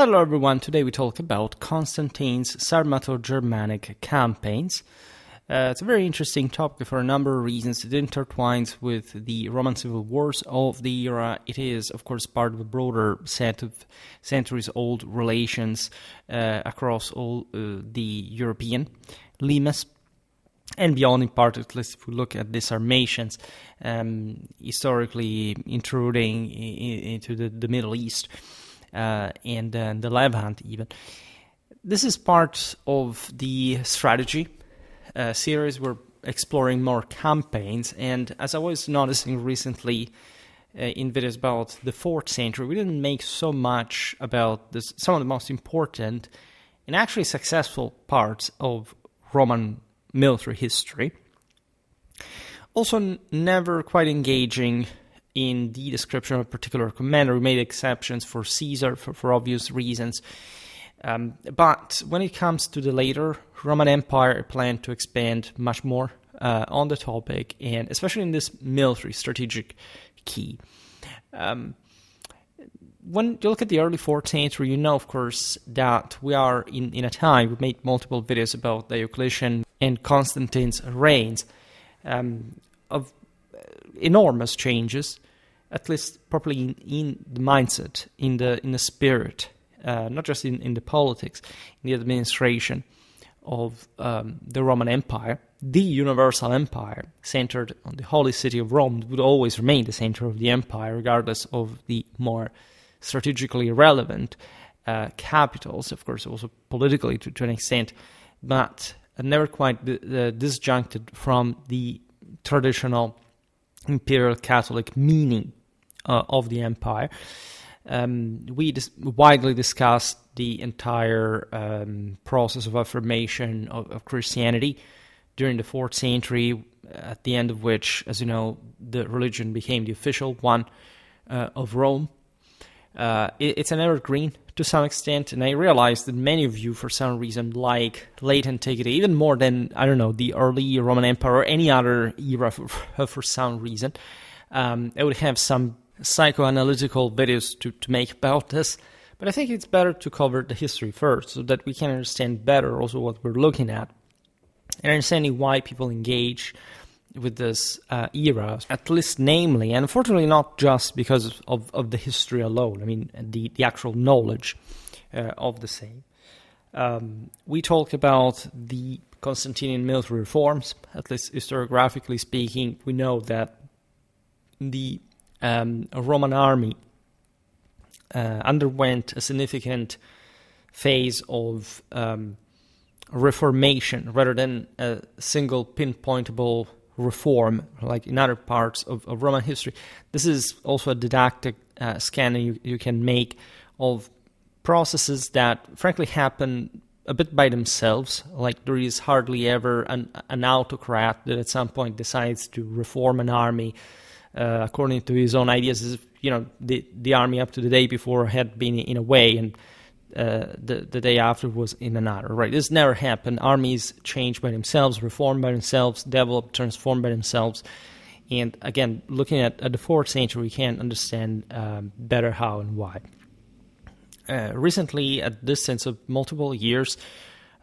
Hello everyone, today we talk about Constantine's Sarmato-Germanic campaigns. It's a very interesting topic for a number of reasons. It intertwines with the Roman civil wars of the era. It is, of course, part of a broader set of centuries-old relations across all the European limes and beyond, in part, at least if we look at the Sarmatians, historically intruding into the Middle East. And the Levant even. This is part of the strategy series. We're exploring more campaigns, and as I was noticing recently in videos about the 4th century, we didn't make so much about some of the most important and actually successful parts of Roman military history. Also, never quite engaging in the description of a particular commander. We made exceptions for Caesar for obvious reasons. But when it comes to the later Roman Empire, I plan to expand much more on the topic, and especially in this military strategic key. When you look at the early 4th century, you know, of course, that we are in a time, we made multiple videos about Diocletian and Constantine's reigns, of enormous changes, at least probably in the mindset, in the spirit, not just in the politics, in the administration of the Roman Empire. The universal empire, centered on the holy city of Rome, would always remain the center of the empire, regardless of the more strategically relevant capitals, of course, also politically to an extent, but never quite disjuncted from the traditional Imperial Catholic meaning of the empire. We widely discussed the entire process of affirmation of Christianity during the 4th century, at the end of which, as you know, the religion became the official one of Rome. It's an evergreen to some extent, and I realized that many of you, for some reason, like late antiquity even more than, I don't know, the early Roman Empire or any other era for some reason. I would have some psychoanalytical videos to make about this, but I think it's better to cover the history first so that we can understand better also what we're looking at and understanding why people engage with this era, at least namely, and unfortunately not just because of the history alone, I mean the actual knowledge of the same. We talked about the Constantinian military reforms, at least historiographically speaking. We know that the Roman army underwent a significant phase of reformation rather than a single pinpointable reform like in other parts of Roman history. This is also a didactic scan you can make of processes that frankly happen a bit by themselves. Like there is hardly ever an autocrat that at some point decides to reform an army according to his own ideas, as if, you know, the army up to the day before had been in a way and the day after was in another, right? This never happened. Armies change by themselves, reform by themselves, develop, transform by themselves. And again, looking at the 4th century, we can understand better how and why. Recently, at a distance of multiple years,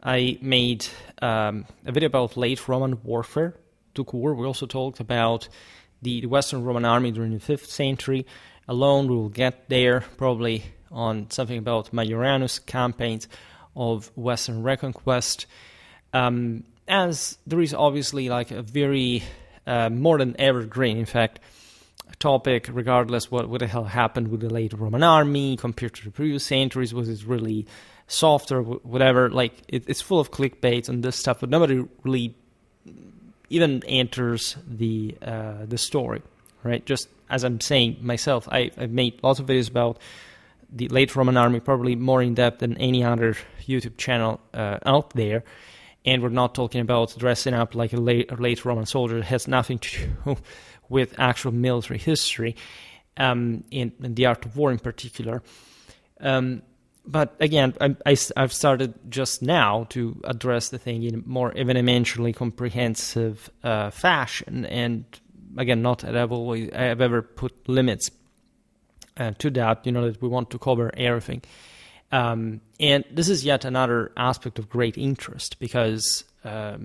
I made a video about late Roman warfare, tout court. We also talked about the Western Roman army during the 5th century. Alone, we will get there probably on something about Majoranus campaigns of Western reconquest. As there is obviously like a very more than evergreen, in fact, topic, regardless what the hell happened with the late Roman army compared to the previous centuries. Was it really soft or whatever? Like it's full of clickbaits and this stuff, but nobody really even enters the story, right? Just as I'm saying myself, I've made lots of videos about the late Roman army, probably more in depth than any other YouTube channel out there. And we're not talking about dressing up like a late Roman soldier. It has nothing to do with actual military history, in the art of war in particular. But again, I've started just now to address the thing in a more evidentially comprehensive fashion. And again, not that I've ever put limits to that, you know, that we want to cover everything. And this is yet another aspect of great interest, because I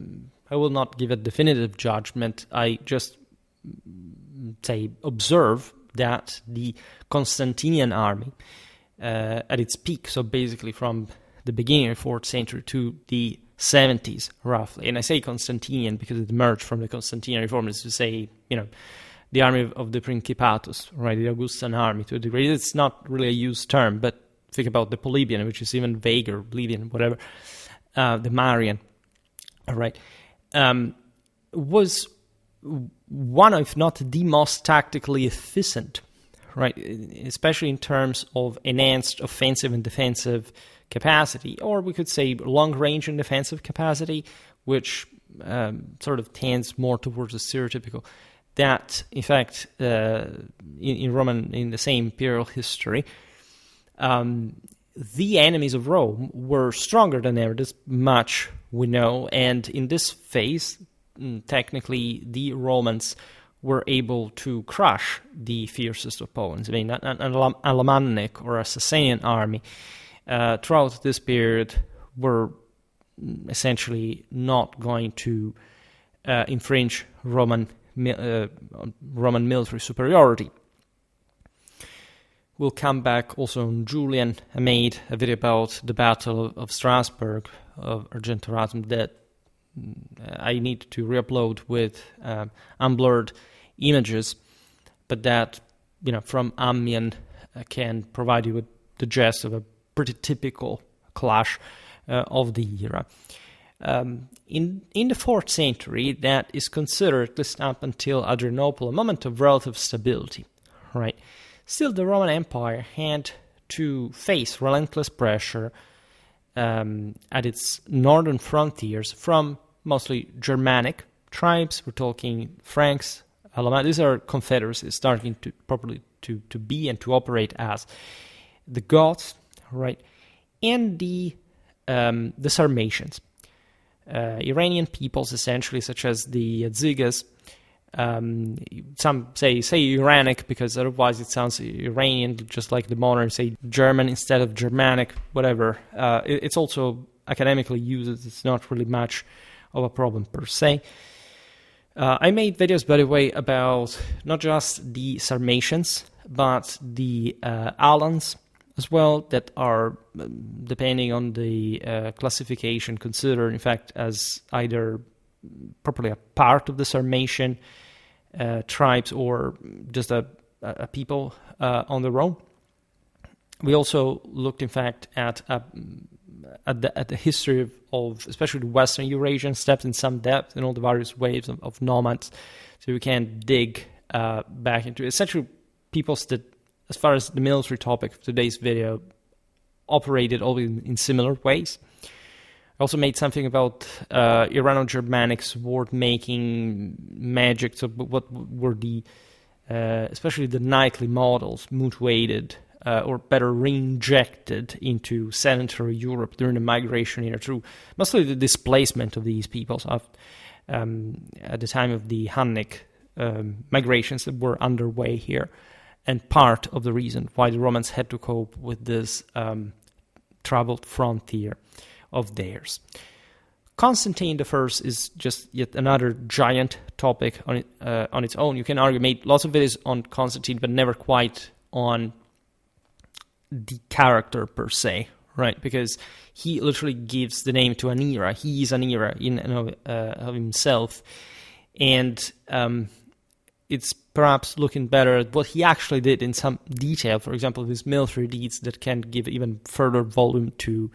will not give a definitive judgment. I just observe that the Constantinian army at its peak, so basically from the beginning of the 4th century to the 70s roughly, and I say Constantinian because it emerged from the Constantinian reform, is to say, the army of the Principatus, right, the Augustan army to a degree. It's not really a used term, but think about the Polybian, which is even vaguer, Plebeian, whatever, the Marian, all right, was one, if not the most tactically efficient, right, especially in terms of enhanced offensive and defensive capacity, or we could say long-range and defensive capacity, which sort of tends more towards the stereotypical. That, in fact, in the same imperial history, the enemies of Rome were stronger than ever. This much we know, and in this phase, technically, the Romans were able to crush the fiercest opponents. I mean, an Alemannic or a Sasanian army throughout this period were essentially not going to infringe Roman military superiority. We'll come back also on Julian. I made a video about the Battle of Strasbourg, of Argentoratum, that I need to re-upload with unblurred images, but that, from Ammian can provide you with the gist of a pretty typical clash of the era. In the 4th century, that is considered, at least up until Adrianople, a moment of relative stability, right? Still, the Roman Empire had to face relentless pressure at its northern frontiers from mostly Germanic tribes. We're talking Franks, Alemanni. These are confederacies starting to properly to be and to operate as the Goths, right? And the Sarmatians. Iranian peoples, essentially, such as the Zygas. Some say Iranic because otherwise it sounds Iranian, just like the modern say German instead of Germanic, whatever. It's also academically used. It's not really much of a problem per se. I made videos, by the way, about not just the Sarmatians, but the Alans as well, that are, depending on the classification, considered, in fact, as either properly a part of the Sarmatian tribes or just a people on their own. We also looked, in fact, at the history of especially the Western Eurasian steppes in some depth and all the various waves of nomads, so we can dig back into essentially peoples that, as far as the military topic of today's video, operated all in similar ways. I also made something about Irano-Germanic sword-making magic, so what were the, especially the knightly models, mutated or better reinjected into sedentary Europe during the migration era through mostly the displacement of these peoples at the time of the Hunnic migrations that were underway here, and part of the reason why the Romans had to cope with this troubled frontier of theirs. Constantine I is just yet another giant topic on its own. You can argue, made lots of videos on Constantine, but never quite on the character per se, right? Because he literally gives the name to an era. He is an era in and of himself, and it's perhaps looking better at what he actually did in some detail. For example, his military deeds that can give even further volume to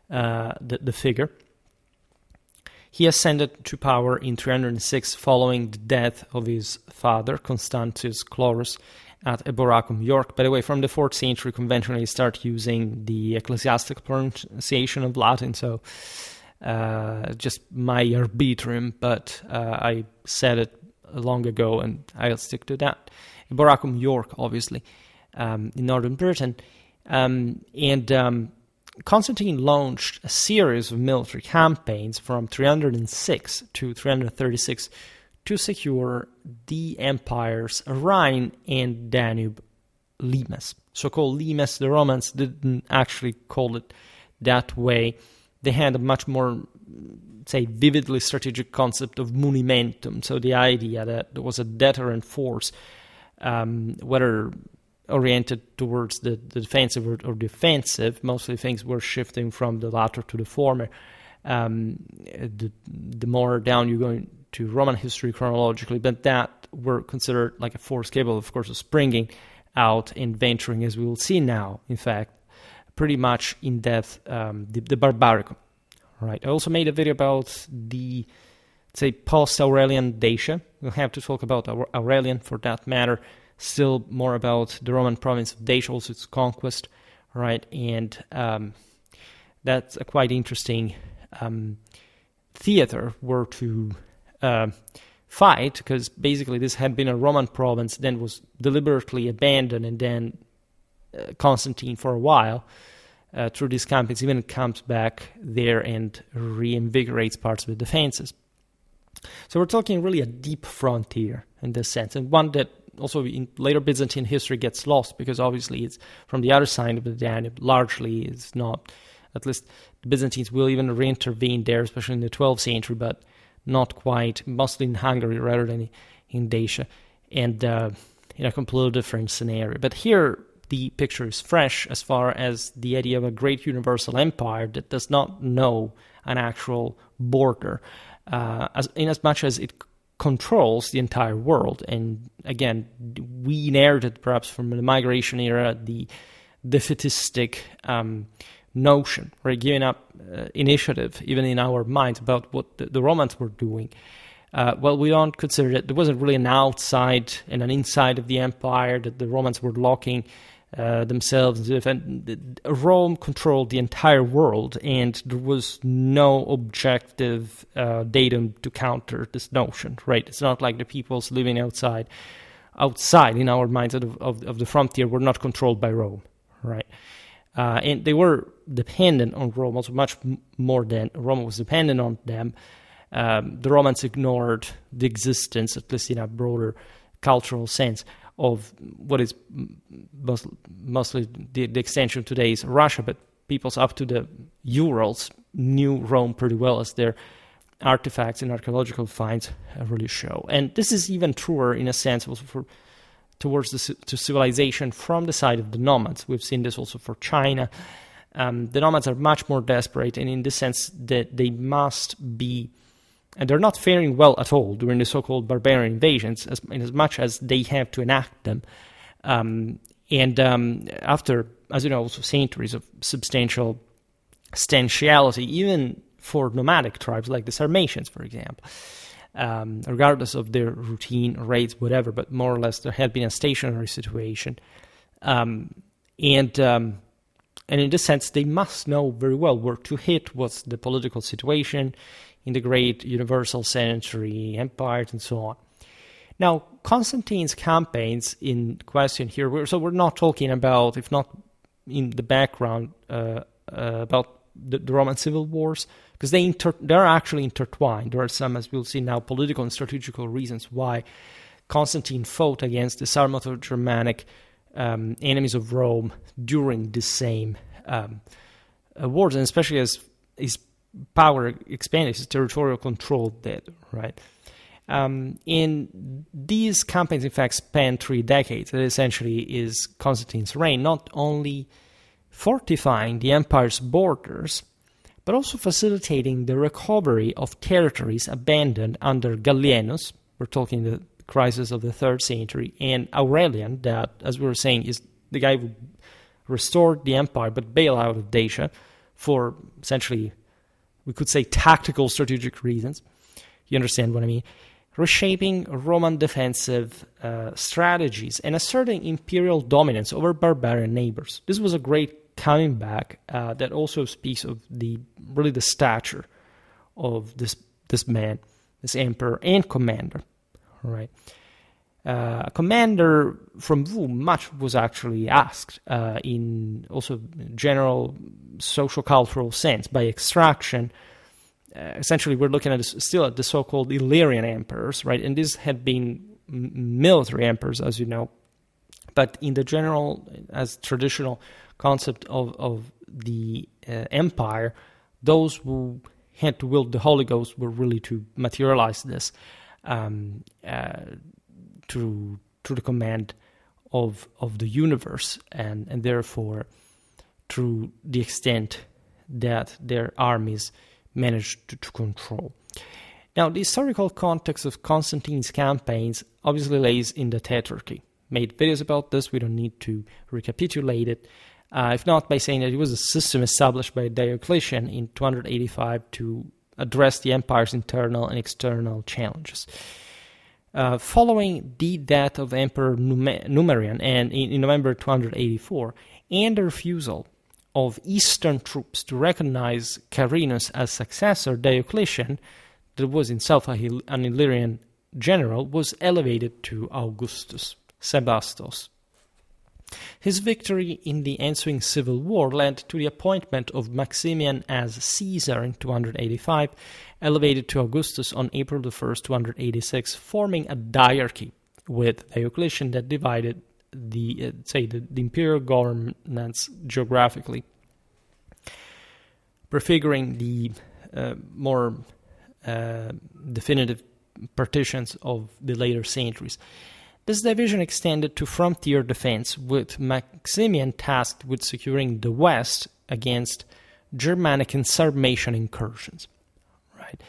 the figure. He ascended to power in 306 following the death of his father, Constantius Chlorus, at Eboracum, York. By the way, from the 4th century, conventionally start using the ecclesiastical pronunciation of Latin, so just my arbitrium, but I said it long ago and I'll stick to that. Eboracum, York, obviously, in northern Britain. Constantine launched a series of military campaigns from 306 to 336 to secure the empire's Rhine and Danube limes. so-called limes. The Romans didn't actually call it that way. They had a much more, say, vividly strategic concept of munimentum, so the idea that there was a deterrent force, whether oriented towards the defensive or defensive. Mostly things were shifting from the latter to the former. The more down you go to Roman history chronologically, but that were considered like a force capable, of course, of springing out and venturing, as we will see now, in fact, pretty much in depth, the Barbaricum. Right. I also made a video about the, say, post-Aurelian Dacia. We'll have to talk about Aurelian for that matter. Still more about the Roman province of Dacia, also its conquest. Right. And that's a quite interesting theater were to fight, because basically this had been a Roman province, then was deliberately abandoned, and then Constantine for a while through these campaigns even comes back there and reinvigorates parts of the defenses. So we're talking really a deep frontier in this sense, and one that also in later Byzantine history gets lost, because obviously it's from the other side of the Danube. Largely it's not, at least the Byzantines will even re-intervene there, especially in the 12th century, but not quite, mostly in Hungary rather than in Dacia, and in a completely different scenario. But here the picture is fresh as far as the idea of a great universal empire that does not know an actual border, in as much as it controls the entire world. And again, we inherited perhaps from the migration era the defeatistic notion, right? Giving up initiative, even in our minds, about what the Romans were doing. Well, we don't consider that there wasn't really an outside and an inside of the empire, that the Romans were locking themselves. And Rome controlled the entire world, and there was no objective datum to counter this notion, right? It's not like the peoples living outside in our minds of the frontier were not controlled by Rome, right? And they were dependent on Rome, also much more than Rome was dependent on them. The Romans ignored the existence, at least in a broader cultural sense, of what is mostly the extension of today's Russia, but peoples up to the Urals knew Rome pretty well, as their artifacts and archaeological finds really show. And this is even truer in a sense also towards to civilization from the side of the nomads. We've seen this also for China. The nomads are much more desperate, and in the sense that they must be, and they're not faring well at all during the so-called barbarian invasions, in as much as they have to enact them. After, as you know, also centuries of substantial stantiality, even for nomadic tribes like the Sarmatians, for example, regardless of their routine raids, whatever, but more or less there had been a stationary situation. And in this sense, they must know very well where to hit, what's the political situation in the great universal century empires and so on. Now, Constantine's campaigns in question here, we're not talking about, if not in the background, about the Roman civil wars, because they're actually intertwined. There are some, as we'll see now, political and strategical reasons why Constantine fought against the Sarmato-Germanic enemies of Rome during the same wars, and especially as his power expanded, his territorial control did, right? In these campaigns, in fact, span 3 decades. That essentially is Constantine's reign, not only fortifying the empire's borders, but also facilitating the recovery of territories abandoned under Gallienus. We're talking the crisis of the 3rd century, and Aurelian, that, as we were saying, is the guy who restored the empire but bailed out of Dacia for essentially, we could say, tactical strategic reasons. You understand what I mean? Reshaping Roman defensive strategies and asserting imperial dominance over barbarian neighbors. This was a great coming back that also speaks of the stature of this man, this emperor and commander. Right, a commander from whom much was actually asked in also general socio-cultural sense by extraction. Essentially, we're looking at still at the so-called Illyrian emperors, right? And these had been military emperors, as you know, But in the general, as traditional concept of the empire, those who had to wield the Holy Ghost were really to materialize this through the command of the universe, and therefore through the extent that their armies managed to control. Now, the historical context of Constantine's campaigns obviously lays in the Tetrarchy. Made videos about this, we don't need to recapitulate it, if not by saying that it was a system established by Diocletian in 285 to address the empire's internal and external challenges. Following the death of Emperor Numerian and in November 284, and the refusal of Eastern troops to recognize Carinus as successor, Diocletian, that was himself an Illyrian general, was elevated to Augustus, Sebastos. His victory in the ensuing civil war led to the appointment of Maximian as Caesar in 285, elevated to Augustus on April 1st, 286, forming a diarchy with Diocletian that divided the imperial governance geographically, prefiguring the more definitive partitions of the later centuries. This division extended to frontier defense, with Maximian tasked with securing the west against Germanic and Sarmatian incursions. Right.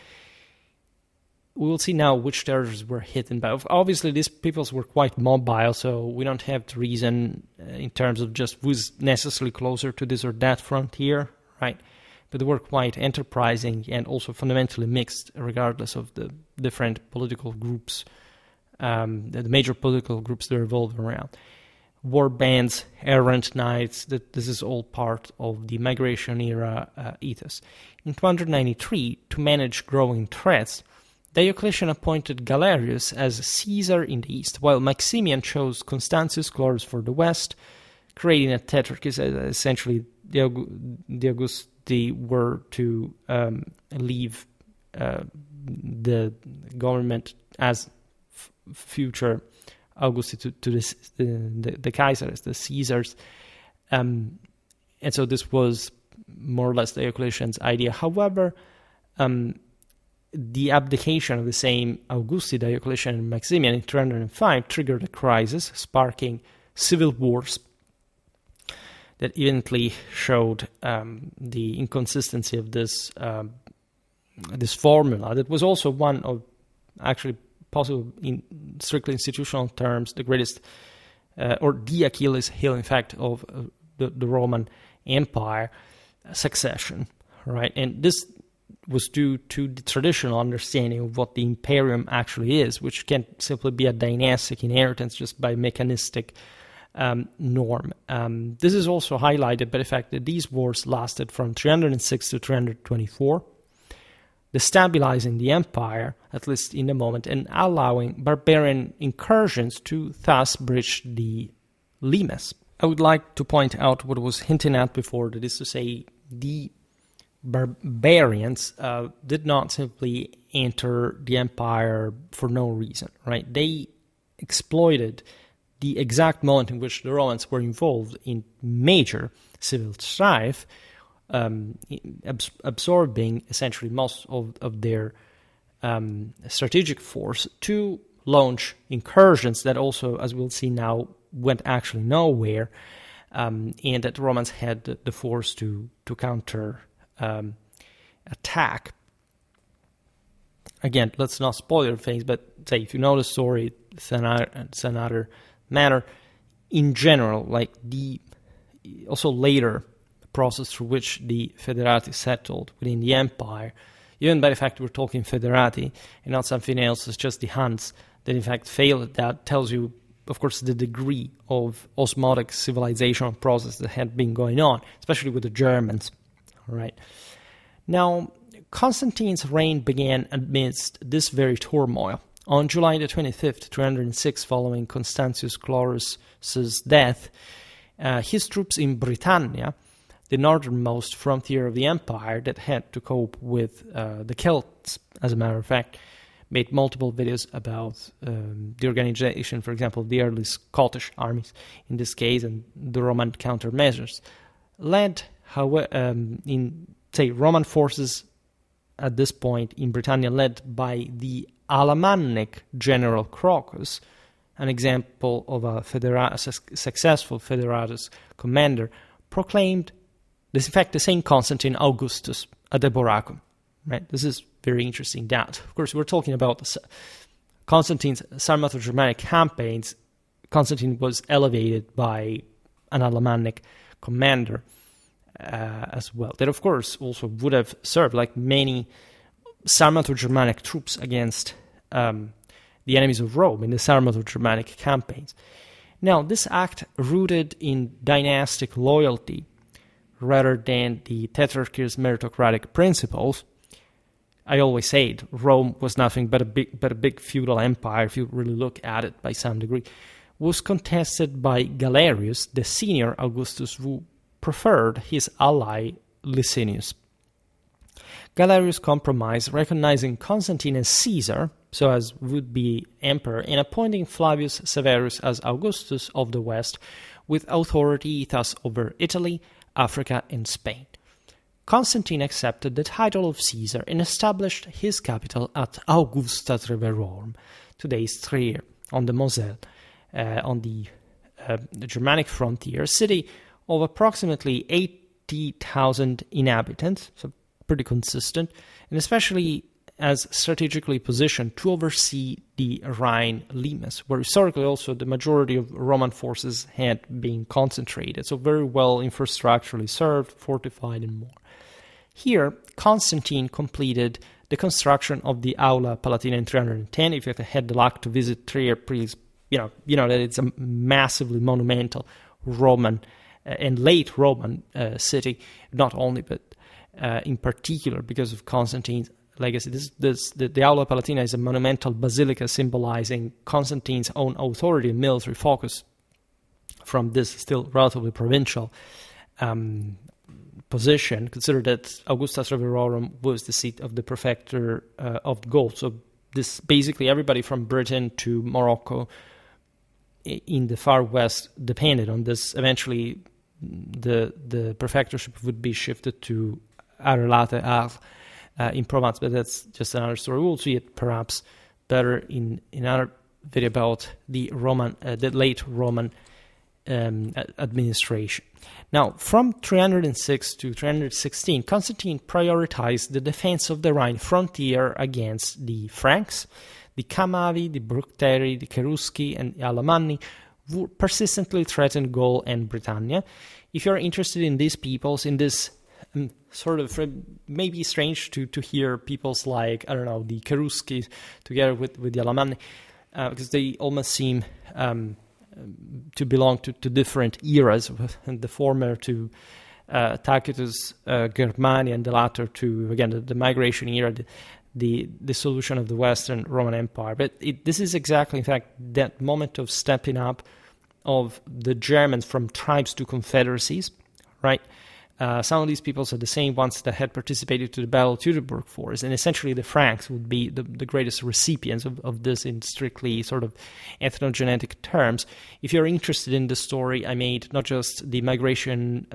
We will see now which territories were hit, and obviously these peoples were quite mobile, so we don't have to reason in terms of just who's necessarily closer to this or that frontier, right? But they were quite enterprising and also fundamentally mixed, regardless of the different political groups, the major political groups that revolve around. War bands, errant knights, this is all part of the migration era ethos. In 293, to manage growing threats, Diocletian appointed Galerius as Caesar in the east, while Maximian chose Constantius Chlorus for the west, creating a tetrarchy. Essentially, the Augusti were to leave the government as future Augusti to the Kaisers, the Caesars. And so this was more or less Diocletian's idea. However, the abdication of the same Augusti, Diocletian, and Maximian in 305 triggered a crisis, sparking civil wars that evidently showed the inconsistency of this formula. That was also one of, actually, possible in strictly institutional terms, the greatest, or the Achilles heel, in fact, of the Roman Empire, succession, right? And this was due to the traditional understanding of what the imperium actually is, which can't simply be a dynastic inheritance just by mechanistic norm. This is also highlighted by the fact that these wars lasted from 306 to 324, destabilizing the empire, at least in the moment, and allowing barbarian incursions to thus breach the limes. I would like to point out what was hinted at before, that is to say, the barbarians did not simply enter the empire for no reason, right? They exploited the exact moment in which the Romans were involved in major civil strife, absorbing essentially most of their strategic force to launch incursions that also, as we'll see now, went actually nowhere, and that the Romans had the force to counter attack. Again, let's not spoil things, but say if you know the story, it's another matter. In general, like the also later process through which the federati settled within the empire, even by the fact we're talking federati and not something else, it's just the Huns that in fact failed. That tells you, of course, the degree of osmotic civilizational process that had been going on, especially with the Germans. All right. Now, Constantine's reign began amidst this very turmoil. On July the 25th, 306, following Constantius Chlorus's death, his troops in Britannia, the northernmost frontier of the empire that had to cope with the Celts, as a matter of fact, made multiple videos about the organization, for example, the early Scottish armies in this case, and the Roman countermeasures. Led, however, Roman forces at this point in Britannia, led by the Alemannic general Crocus, an example of a successful federatus commander, proclaimed, in fact, the same Constantine Augustus at the Boracum. Right? This is very interesting. That, of course, we're talking about Constantine's Sarmato-Germanic campaigns. Constantine was elevated by an Alemannic commander as well. That, of course, also would have served like many Sarmato-Germanic troops against the enemies of Rome in the Sarmato-Germanic campaigns. Now, this act rooted in dynastic loyalty rather than the Tetrarchic's meritocratic principles. I always say it, Rome was nothing but a big feudal empire, if you really look at it by some degree, was contested by Galerius, the senior Augustus, who preferred his ally Licinius. Galerius compromised, recognizing Constantine as Caesar, so as would-be emperor, and appointing Flavius Severus as Augustus of the West, with authority thus over Italy, Africa, and Spain. Constantine accepted the title of Caesar and established his capital at Augusta Treverorum, today's Trier, on the Moselle, on the Germanic frontier, a city of approximately 80,000 inhabitants, so pretty consistent, and especially as strategically positioned to oversee the Rhine limes, where historically also the majority of Roman forces had been concentrated, so very well infrastructurally served, fortified, and more. Here, Constantine completed the construction of the Aula Palatina in 310. If you have had the luck to visit Trier, please, you know that it's a massively monumental Roman and late Roman city, not only, but in particular because of Constantine's legacy. The Aula Palatina is a monumental basilica symbolizing Constantine's own authority and military focus from this still relatively provincial position. Consider that Augusta Treverorum was the seat of the prefecture of Gaul. So this basically everybody from Britain to Morocco in the far west depended on this. Eventually, the prefectureship would be shifted to Arelate Arles in Provence, but that's just another story. We'll see it perhaps better in another video about the late Roman administration. Now, from 306 to 316, Constantine prioritized the defense of the Rhine frontier against the Franks, the Camavi, the Bructeri, the Cherusci, and the Alemanni, who persistently threatened Gaul and Britannia. If you're interested in these peoples, in this sort of maybe strange to hear peoples like, I don't know, the Cherusci together with the Alemanni, because they almost seem to belong to different eras, and the former to Tacitus, Germania, and the latter to, again, the migration era, the dissolution of the Western Roman Empire. But this is exactly, in fact, that moment of stepping up of the Germans from tribes to confederacies, right? Some of these peoples are the same ones that had participated to the Battle of Teutoburg Forest, and essentially the Franks would be the greatest recipients of this in strictly sort of ethnogenetic terms. If you're interested in the story, I made not just the migration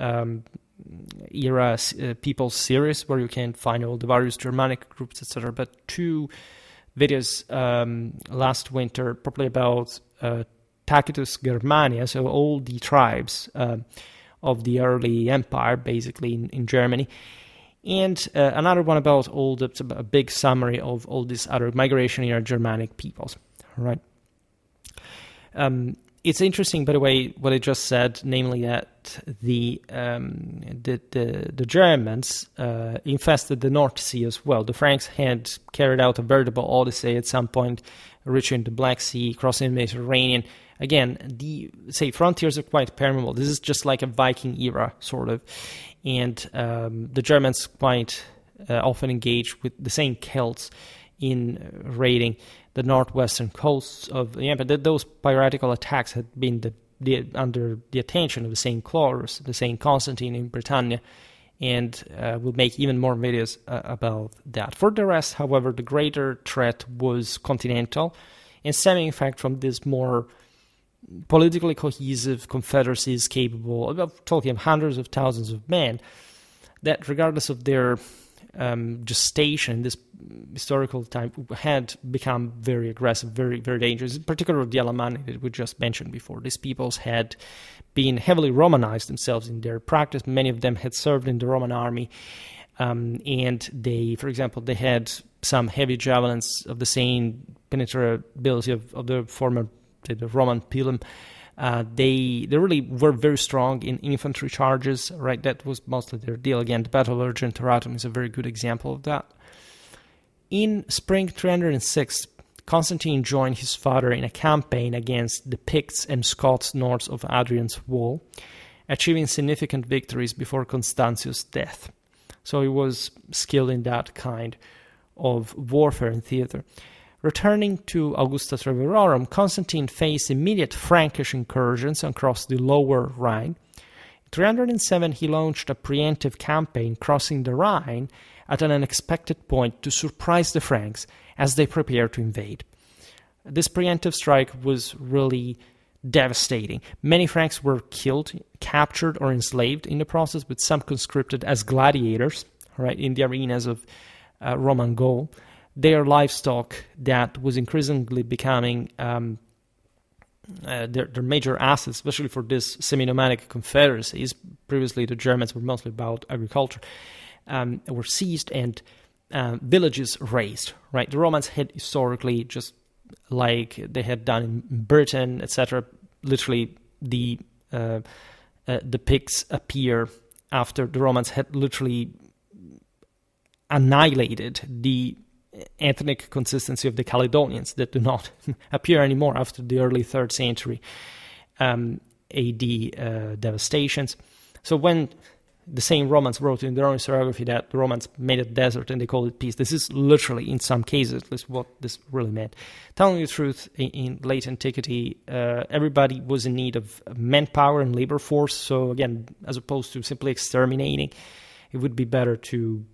era people series, where you can find all the various Germanic groups, etc., but two videos last winter, probably about Tacitus Germania, so all the tribes of the early empire, basically in Germany, and another one about a big summary of all these other migration era Germanic peoples. Right. It's interesting, by the way, what I just said, namely that the Germans infested the North Sea as well. The Franks had carried out a veritable odyssey at some point, reaching the Black Sea, crossing the Mediterranean. Again, the frontiers are quite permeable. This is just like a Viking era, sort of. And the Germans quite often engage with the same Celts in raiding the northwestern coasts of the empire. Those piratical attacks had been under the attention of the same Chlorus, the same Constantine in Britannia, and we'll make even more videos about that. For the rest, however, the greater threat was continental, and stemming in fact from this more politically cohesive confederacies capable of talking of hundreds of thousands of men, that regardless of their gestation, this historical time had become very aggressive, very, very dangerous, in particular the Alemanni that we just mentioned before. These peoples had been heavily Romanized themselves in their practice. Many of them had served in the Roman army, and they, for example, they had some heavy javelins of the same penetrability of the former the Roman pilum. They really were very strong in infantry charges, right? That was mostly their deal. Again, the Battle of Argentoratum is a very good example of that. In spring 306, Constantine joined his father in a campaign against the Picts and Scots north of Hadrian's Wall, achieving significant victories before Constantius' death. So he was skilled in that kind of warfare and theater. Returning to Augusta Treverorum, Constantine faced immediate Frankish incursions across the lower Rhine. In 307, he launched a preemptive campaign crossing the Rhine at an unexpected point to surprise the Franks as they prepared to invade. This preemptive strike was really devastating. Many Franks were killed, captured, or enslaved in the process, with some conscripted as gladiators, right, in the arenas of Roman Gaul. Their livestock that was increasingly becoming their major assets, especially for this semi-nomadic confederacies. Previously, the Germans were mostly about agriculture, were seized and villages razed. Right, the Romans had historically, just like they had done in Britain, etc. Literally, the Picts appear after the Romans had literally annihilated the ethnic consistency of the Caledonians that do not appear anymore after the early 3rd century AD devastations. So when the same Romans wrote in their own historiography that the Romans made a desert and they called it peace, this is literally, in some cases, at least what this really meant. Telling the truth, in late antiquity, everybody was in need of manpower and labor force. So again, as opposed to simply exterminating, it would be better to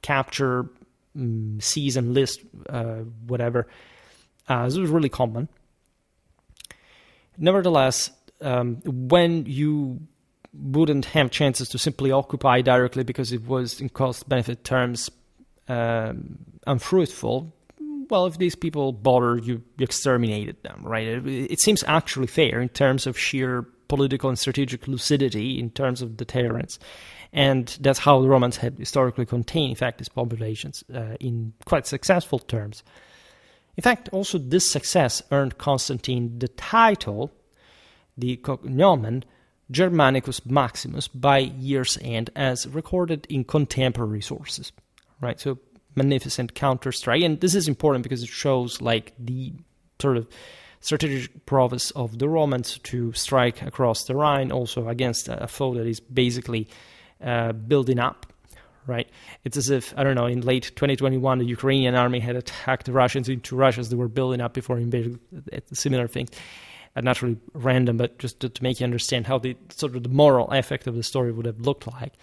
capture, seize and list, whatever. This was really common. Nevertheless, when you wouldn't have chances to simply occupy directly because it was in cost-benefit terms unfruitful, well, if these people bothered, you exterminated them, right? It seems actually fair in terms of sheer political and strategic lucidity, in terms of deterrence. And that's how the Romans had historically contained, in fact, these populations in quite successful terms. In fact, also this success earned Constantine the title, the cognomen, Germanicus Maximus by year's end, as recorded in contemporary sources. Right, so magnificent counter-strike. And this is important because it shows like the sort of strategic prowess of the Romans to strike across the Rhine, also against a foe that is basically building up, right? It's as if, I don't know, in late 2021, the Ukrainian army had attacked the Russians in 2 Russias that were building up before invading, similar things. Not really random, but just to make you understand how the sort of the moral effect of the story would have looked like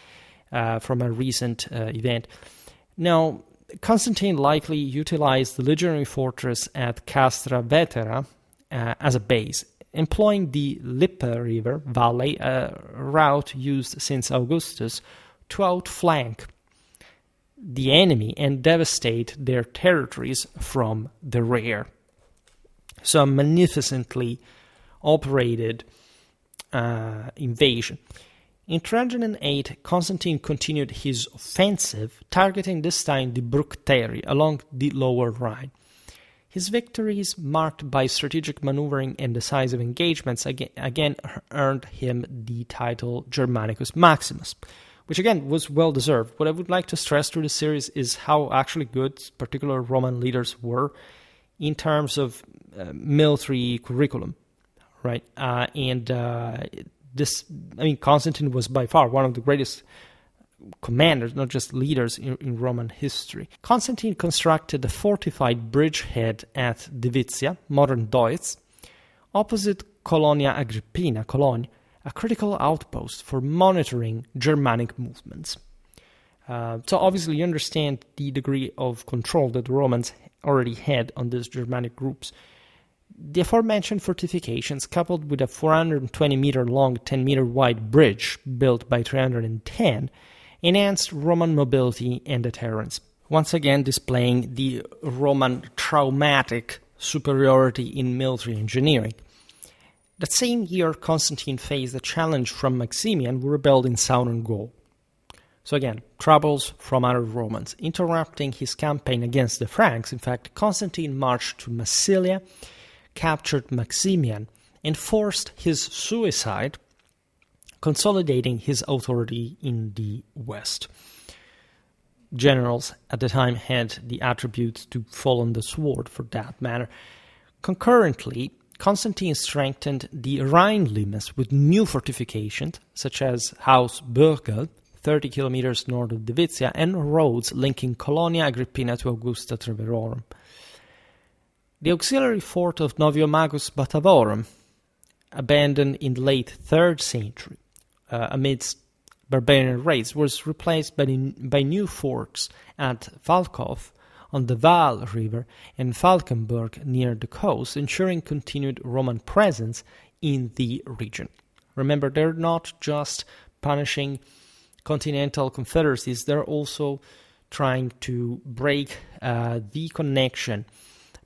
from a recent event. Now, Constantine likely utilized the legionary fortress at Castra Vetera as a base, employing the Lippe River Valley, a route used since Augustus, to outflank the enemy and devastate their territories from the rear. So a magnificently operated invasion. In 308, Constantine continued his offensive, targeting this time the Bructeri along the lower Rhine. His victories, marked by strategic maneuvering and decisive engagements, again earned him the title Germanicus Maximus, which again was well deserved. What I would like to stress through the series is how actually good particular Roman leaders were in terms of military curriculum, right? Constantine was by far one of the greatest commanders, not just leaders, in Roman history. Constantine constructed a fortified bridgehead at Divizia, modern Deutz, opposite Colonia Agrippina, Cologne, a critical outpost for monitoring Germanic movements. So obviously you understand the degree of control that the Romans already had on these Germanic groups. The aforementioned fortifications, coupled with a 420-meter long, 10-meter wide bridge built by 310, enhanced Roman mobility and deterrence, once again displaying the Roman traumatic superiority in military engineering. That same year, Constantine faced a challenge from Maximian, who rebelled in southern Gaul. So again, troubles from other Romans. Interrupting his campaign against the Franks, in fact, Constantine marched to Massilia, captured Maximian, and forced his suicide, consolidating his authority in the West. Generals at the time had the attributes to fall on the sword for that matter. Concurrently, Constantine strengthened the Rhine limes with new fortifications, such as Haus Bürgel, 30 kilometers north of Divizia, and roads linking Colonia Agrippina to Augusta Treverorum. The auxiliary fort of Noviomagus Batavorum, abandoned in the late 3rd century amidst barbarian raids, was replaced by new forts at Falkov on the Waal River and Falkenburg near the coast, ensuring continued Roman presence in the region. Remember, they're not just punishing continental confederacies, they're also trying to break the connection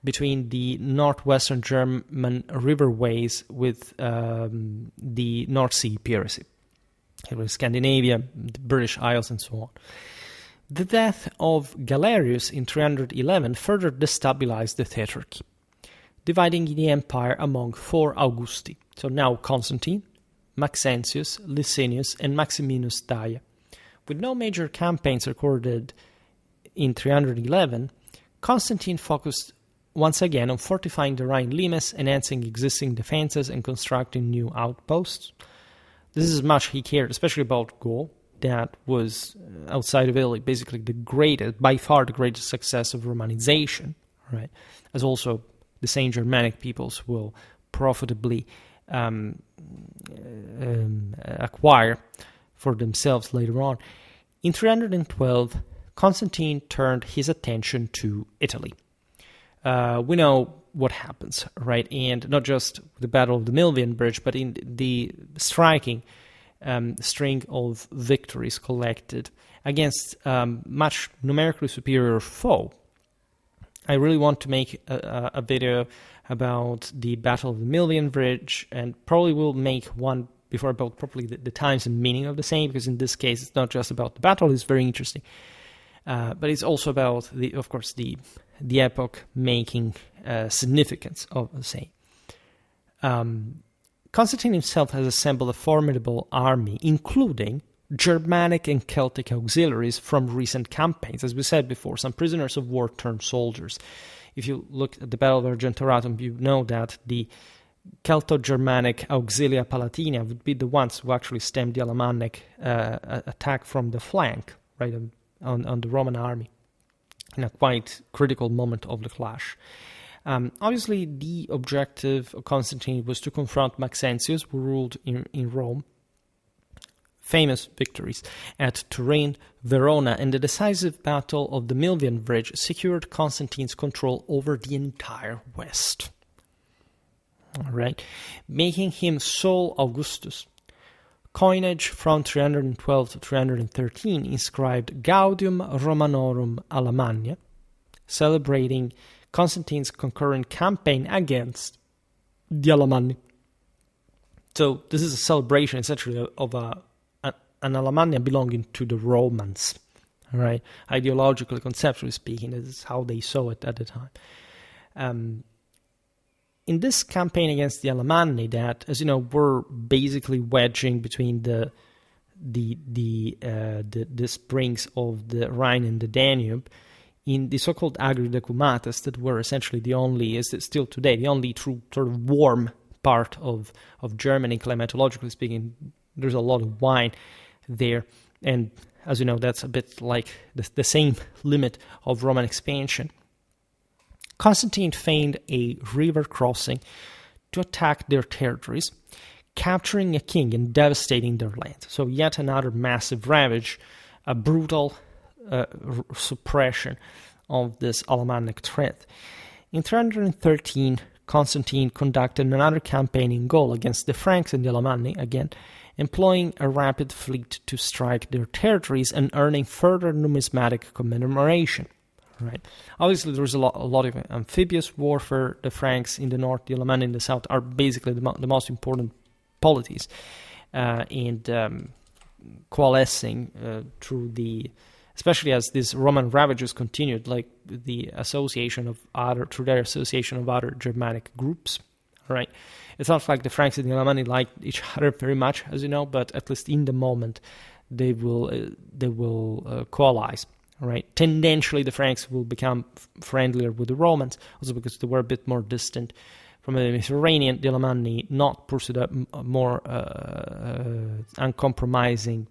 between the northwestern German riverways with the North Sea piracy. It was Scandinavia, the British Isles, and so on. The death of Galerius in 311 further destabilized the Tetrarchy, dividing the empire among 4 Augusti, so now Constantine, Maxentius, Licinius, and Maximinus Daia. With no major campaigns recorded in 311, Constantine focused once again on fortifying the Rhine limes, enhancing existing defenses, and constructing new outposts. This is much he cared, especially about Gaul. That was, outside of Italy, basically by far the greatest success of Romanization, right? As also the same Germanic peoples will profitably acquire for themselves later on. In 312, Constantine turned his attention to Italy. We know what happens, right? And not just the Battle of the Milvian Bridge, but in the striking string of victories collected against much numerically superior foe. I really want to make a video about the Battle of the Milvian Bridge, and probably will make one before about properly the times and meaning of the same, because in this case it's not just about the battle, it's very interesting. But it's also about, of course, the epoch-making significance of the same. Constantine himself has assembled a formidable army, including Germanic and Celtic auxiliaries from recent campaigns. As we said before, some prisoners of war turned soldiers. If you look at the Battle of Argentoratum, you know that the Celto-Germanic Auxilia Palatina would be the ones who actually stemmed the Alemannic attack from the flank, right, on the Roman army in a quite critical moment of the clash. Obviously, the objective of Constantine was to confront Maxentius, who ruled in Rome. Famous victories at Turin, Verona, and the decisive Battle of the Milvian Bridge secured Constantine's control over the entire West. All right, making him sole Augustus. Coinage from 312 to 313 inscribed Gaudium Romanorum Alemannia, celebrating Constantine's concurrent campaign against the Alemanni. So this is a celebration essentially of an Alemannia belonging to the Romans, right? Ideologically, conceptually speaking, this is how they saw it at the time. In this campaign against the Alemanni, that, as you know, were basically wedging between the springs of the Rhine and the Danube, in the so-called Agri Decumates, that were essentially the only, is still today, the only true sort of warm part of Germany, climatologically speaking. There's a lot of wine there, and as you know, that's a bit like the same limit of Roman expansion. Constantine feigned a river crossing to attack their territories, capturing a king and devastating their land. So yet another massive ravage, a brutal suppression of this Alemannic threat. In 313, Constantine conducted another campaign in Gaul against the Franks and the Alemanni, again, employing a rapid fleet to strike their territories and earning further numismatic commemoration. Right. Obviously, there was a lot of amphibious warfare. The Franks in the north, the Alemanni in the south, are basically the most important polities, and coalescing through especially as these Roman ravages continued, like the association of through their association of other Germanic groups. Right. It's not like the Franks and the Alemanni liked each other very much, as you know, but at least in the moment, they will coalesce. Right, tendentially the Franks will become friendlier with the Romans, also because they were a bit more distant from the Mediterranean. The Alemanni not pursued a more uncompromising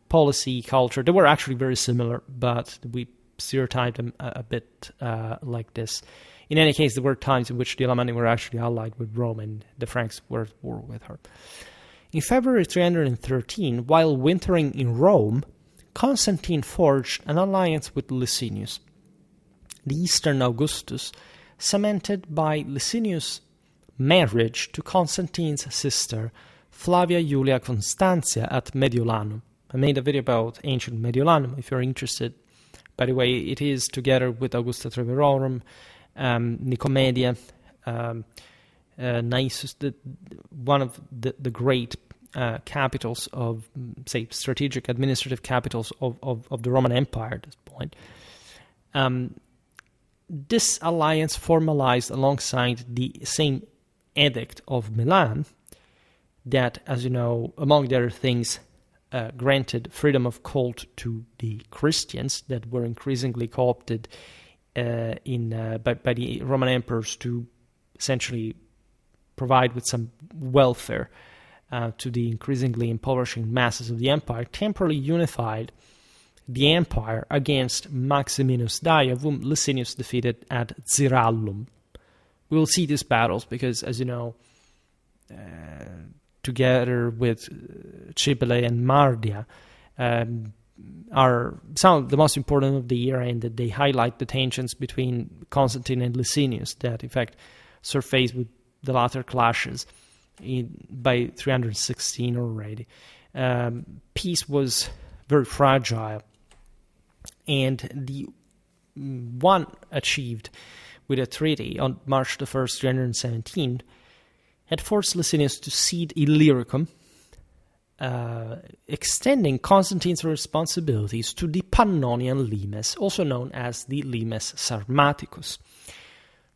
policy, culture. They were actually very similar, but we stereotyped them a bit like this. In any case, there were times in which the Alemanni were actually allied with Rome and the Franks were at war with her. In February 313, while wintering in Rome, Constantine forged an alliance with Licinius, the Eastern Augustus, cemented by Licinius' marriage to Constantine's sister, Flavia Julia Constantia, at Mediolanum. I made a video about ancient Mediolanum, if you're interested. By the way, it is together with Augusta Treverorum, Nicomedia, Naissus, one of the great capitals of, say, strategic administrative capitals of the Roman Empire at this point. This alliance formalized alongside the same Edict of Milan that, as you know, among the other things, granted freedom of cult to the Christians that were increasingly co-opted by the Roman emperors to essentially provide with some welfare to the increasingly impoverishing masses of the empire, temporarily unified the empire against Maximinus Daia, whom Licinius defeated at Zirallum. We will see these battles because, as you know, together with Cibele and Mardia, are some of the most important of the year, and that they highlight the tensions between Constantine and Licinius that, in fact, surfaced with the latter clashes by 316 already. Peace was very fragile, and the one achieved with a treaty on March the 1st, 317, had forced Licinius to cede Illyricum, extending Constantine's responsibilities to the Pannonian limes, also known as the limes Sarmaticus.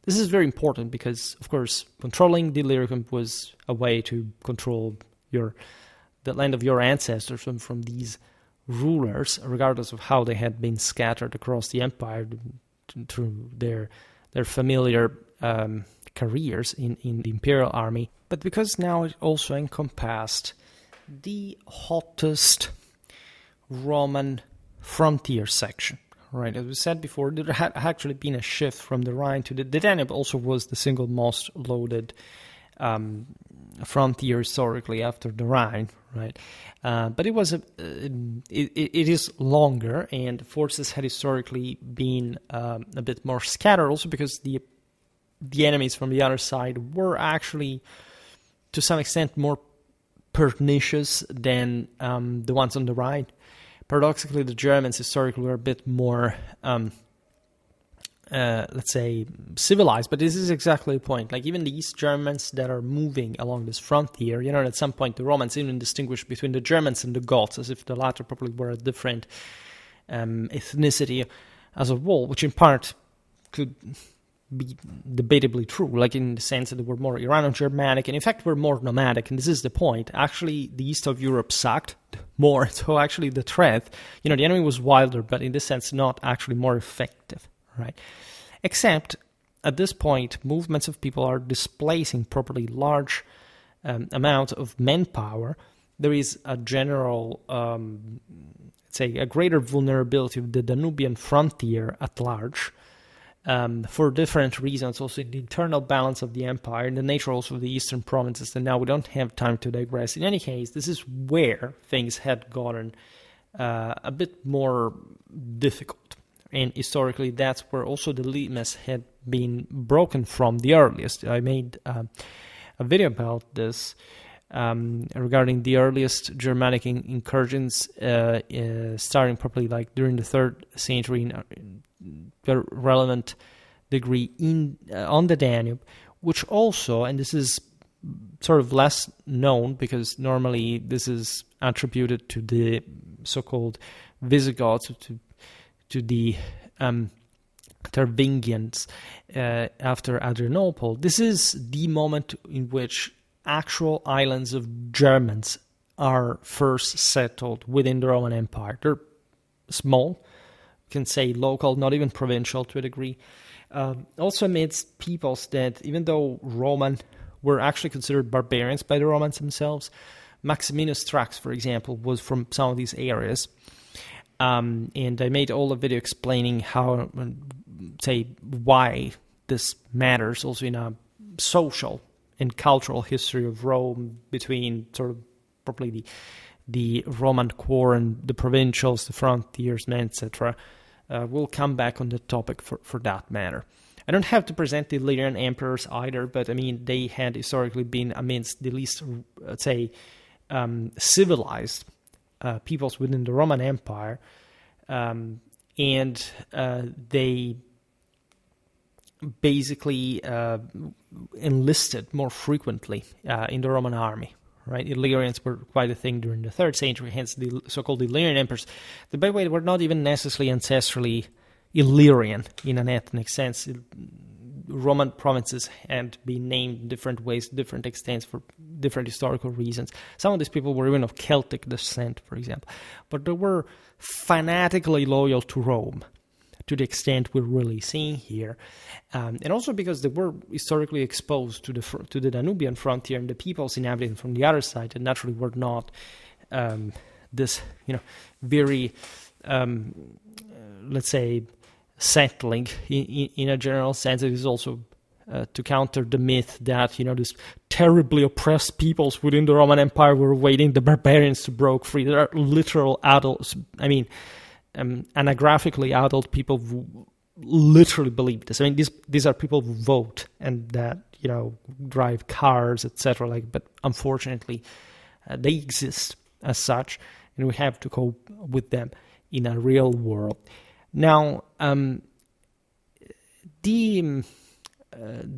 This is very important because, of course, controlling the Illyricum was a way to control the land of your ancestors from these rulers, regardless of how they had been scattered across the empire through their familiar careers in the Imperial army. But because now it also encompassed the hottest Roman frontier section. Right, as we said before, there had actually been a shift from the Rhine to the Danube. Also, was the single most loaded frontier historically after the Rhine, right? But it was it is longer, and forces had historically been a bit more scattered. Also, because the enemies from the other side were actually, to some extent, more pernicious than the ones on the Rhine. Paradoxically, the Germans historically were a bit more, let's say, civilized. But this is exactly the point. Like, even the East Germans that are moving along this frontier, at some point the Romans even distinguished between the Germans and the Goths, as if the latter probably were a different ethnicity as a whole, which in part could be debatably true, like in the sense that they were more Irano-Germanic, and in fact were more nomadic, and this is the point. Actually, the east of Europe sucked more, so actually the threat, the enemy was wilder, but in this sense not actually more effective, right? Except, at this point, movements of people are displacing properly large amount of manpower. There is a general, say, a greater vulnerability of the Danubian frontier at large, for different reasons, also in the internal balance of the empire, and the nature also of the eastern provinces, and now we don't have time to digress. In any case, this is where things had gotten a bit more difficult. And historically, that's where also the limes had been broken from the earliest. I made a video about this regarding the earliest Germanic incursions, starting probably like during the 3rd century in a relevant degree on the Danube, which also, and this is sort of less known because normally this is attributed to the so-called Visigoths, to the Tervingians after Adrianople. This is the moment in which actual islands of Germans are first settled within the Roman Empire. They're small, you can say local, not even provincial to a degree. Also amidst peoples that, even though Roman, were actually considered barbarians by the Romans themselves. Maximinus Thrax, for example, was from some of these areas. And I made all a video explaining how, say, why this matters also in a social and cultural history of Rome between sort of probably the Roman core and the provincials, the frontiersmen, etc. We'll come back on the topic for that matter. I don't have to present the Illyrian emperors either, but I mean, they had historically been amidst the least, let's say, civilized peoples within the Roman Empire, and they basically enlisted more frequently in the Roman army. Right, Illyrians were quite a thing during the 3rd century, hence the so-called Illyrian emperors. By the way, they were not even necessarily ancestrally Illyrian in an ethnic sense. Roman provinces had been named different ways, different extents for different historical reasons. Some of these people were even of Celtic descent, for example. But they were fanatically loyal to Rome, to the extent we're really seeing here. And also because they were historically exposed to the Danubian frontier, and the peoples inhabiting from the other side that naturally were not this, very, let's say, settling in a general sense. It is also to counter the myth that, these terribly oppressed peoples within the Roman Empire were waiting the barbarians to break free. There are literal adults, anagraphically adult people who literally believe this. These are people who vote and that, drive cars, etc. But unfortunately, they exist as such, and we have to cope with them in a real world. Now, the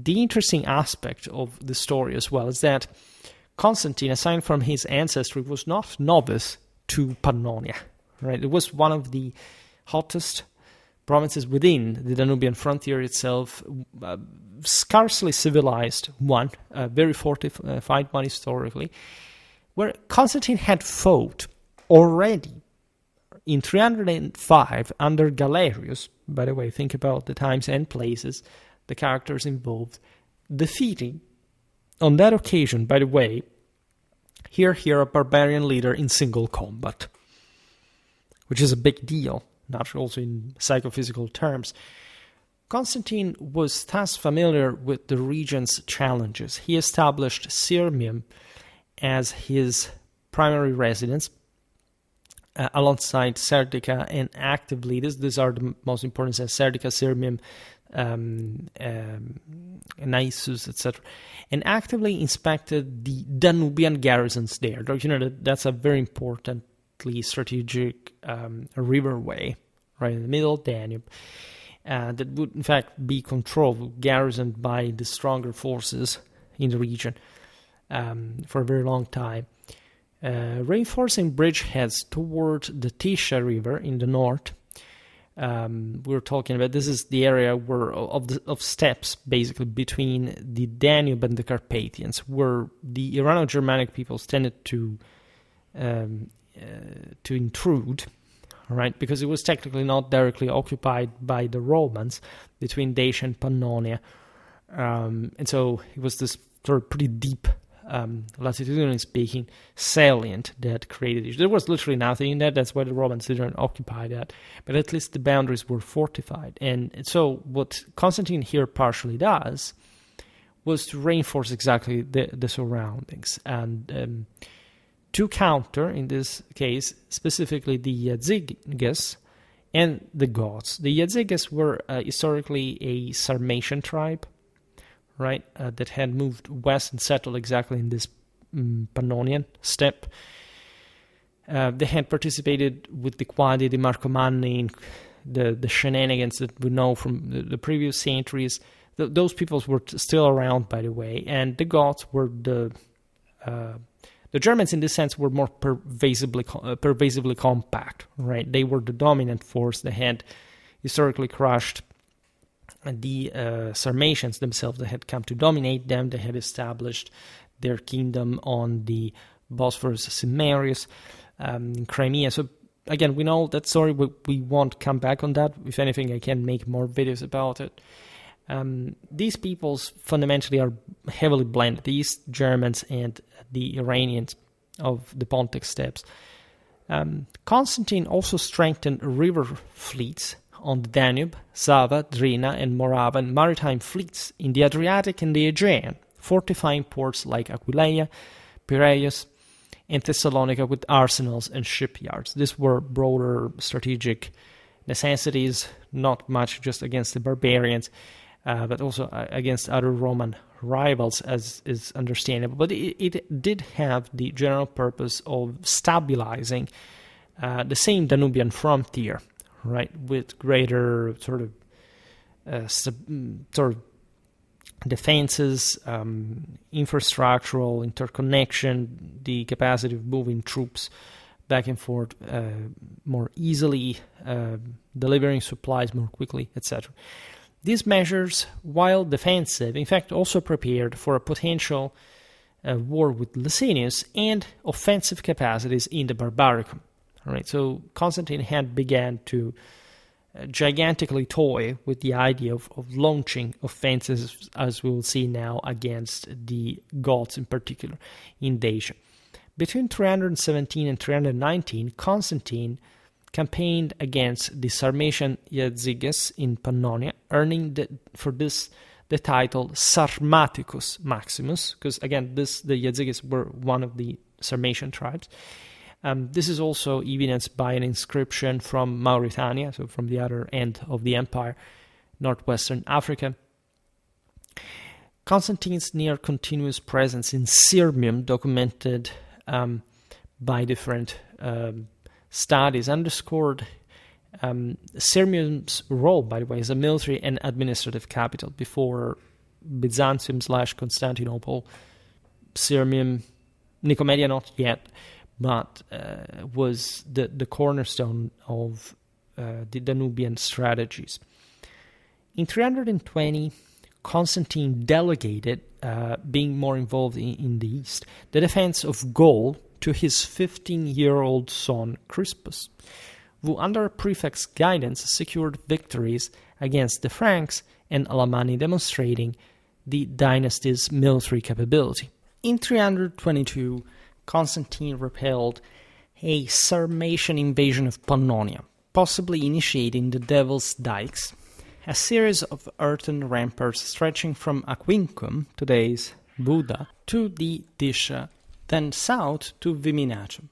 interesting aspect of the story as well is that Constantine, aside from his ancestry, was not novice to Pannonia. Right, it was one of the hottest provinces within the Danubian frontier itself, scarcely civilized one, very fortified one historically, where Constantine had fought already in 305 under Galerius. By the way, think about the times and places, the characters involved, defeating, on that occasion, by the way, here a barbarian leader in single combat, which is a big deal, not also in psychophysical terms. Constantine was thus familiar with the region's challenges. He established Sirmium as his primary residence, alongside Serdica, and actively, these are the most important, Serdica, Sirmium, Naissus, etc., and actively inspected the Danubian garrisons there. That's a very importantly strategic riverway, right in the middle of Danube, that would in fact be controlled, garrisoned by the stronger forces in the region for a very long time. Reinforcing bridgeheads toward the Tisza River in the north. We're talking about, this is the area where of steppes basically between the Danube and the Carpathians, where the Irano-Germanic peoples tended to intrude, right? Because it was technically not directly occupied by the Romans between Dacia and Pannonia, and so it was this sort of pretty deep, latitudinally speaking, salient that created it. There was literally nothing in that. That's why the Romans didn't occupy that. But at least the boundaries were fortified. And so what Constantine here partially does was to reinforce exactly the surroundings. And to counter, in this case, specifically the Zyges and the Goths. The Jazyges were historically a Sarmatian tribe, right, that had moved west and settled exactly in this Panonian steppe. They had participated with the Quadi, the Marcomanni, in the shenanigans that we know from the previous centuries. Those peoples were still around, by the way, and the Goths were the Germans, in this sense, were more pervasively compact, right? They were the dominant force. They had historically crushed the Sarmatians themselves. They had come to dominate them. They had established their kingdom on the Bosphorus, Cimmerius, in Crimea. So again, we know that story. We won't come back on that. If anything, I can make more videos about it. These peoples fundamentally are heavily blended, the East Germans and the Iranians of the Pontic steppes. Constantine also strengthened river fleets on the Danube, Sava, Drina, and Moravan maritime fleets in the Adriatic and the Aegean, fortifying ports like Aquileia, Piraeus, and Thessalonica with arsenals and shipyards. These were broader strategic necessities, not much just against the barbarians, but also against other Roman rivals, as is understandable. But it did have the general purpose of stabilizing the same Danubian frontier, right, with greater sort of defenses, infrastructural interconnection, the capacity of moving troops back and forth more easily, delivering supplies more quickly, etc. These measures, while defensive, in fact also prepared for a potential war with Licinius and offensive capacities in the Barbaricum. All right, so Constantine had began to gigantically toy with the idea of launching offenses, as we will see now, against the Goths in particular in Dacia. Between 317 and 319, Constantine campaigned against the Sarmatian Jazyges in Pannonia, earning for this the title Sarmaticus Maximus, because again, the Jazyges were one of the Sarmatian tribes. This is also evidenced by an inscription from Mauritania, so from the other end of the empire, northwestern Africa. Constantine's near-continuous presence in Sirmium, documented by different studies, underscored Sirmium's role, by the way, as a military and administrative capital before Byzantium/Constantinople. Sirmium, Nicomedia not yet, but was the cornerstone of the Danubian strategies. In 320, Constantine delegated, being more involved in the east, the defense of Gaul to his 15-year-old son Crispus, who under a prefect's guidance secured victories against the Franks and Alemanni, demonstrating the dynasty's military capability. In 322, Constantine repelled a Sarmatian invasion of Pannonia, possibly initiating the Devil's Dikes, a series of earthen ramparts stretching from Aquincum, today's Buda, to the Disha, then south to Viminatum,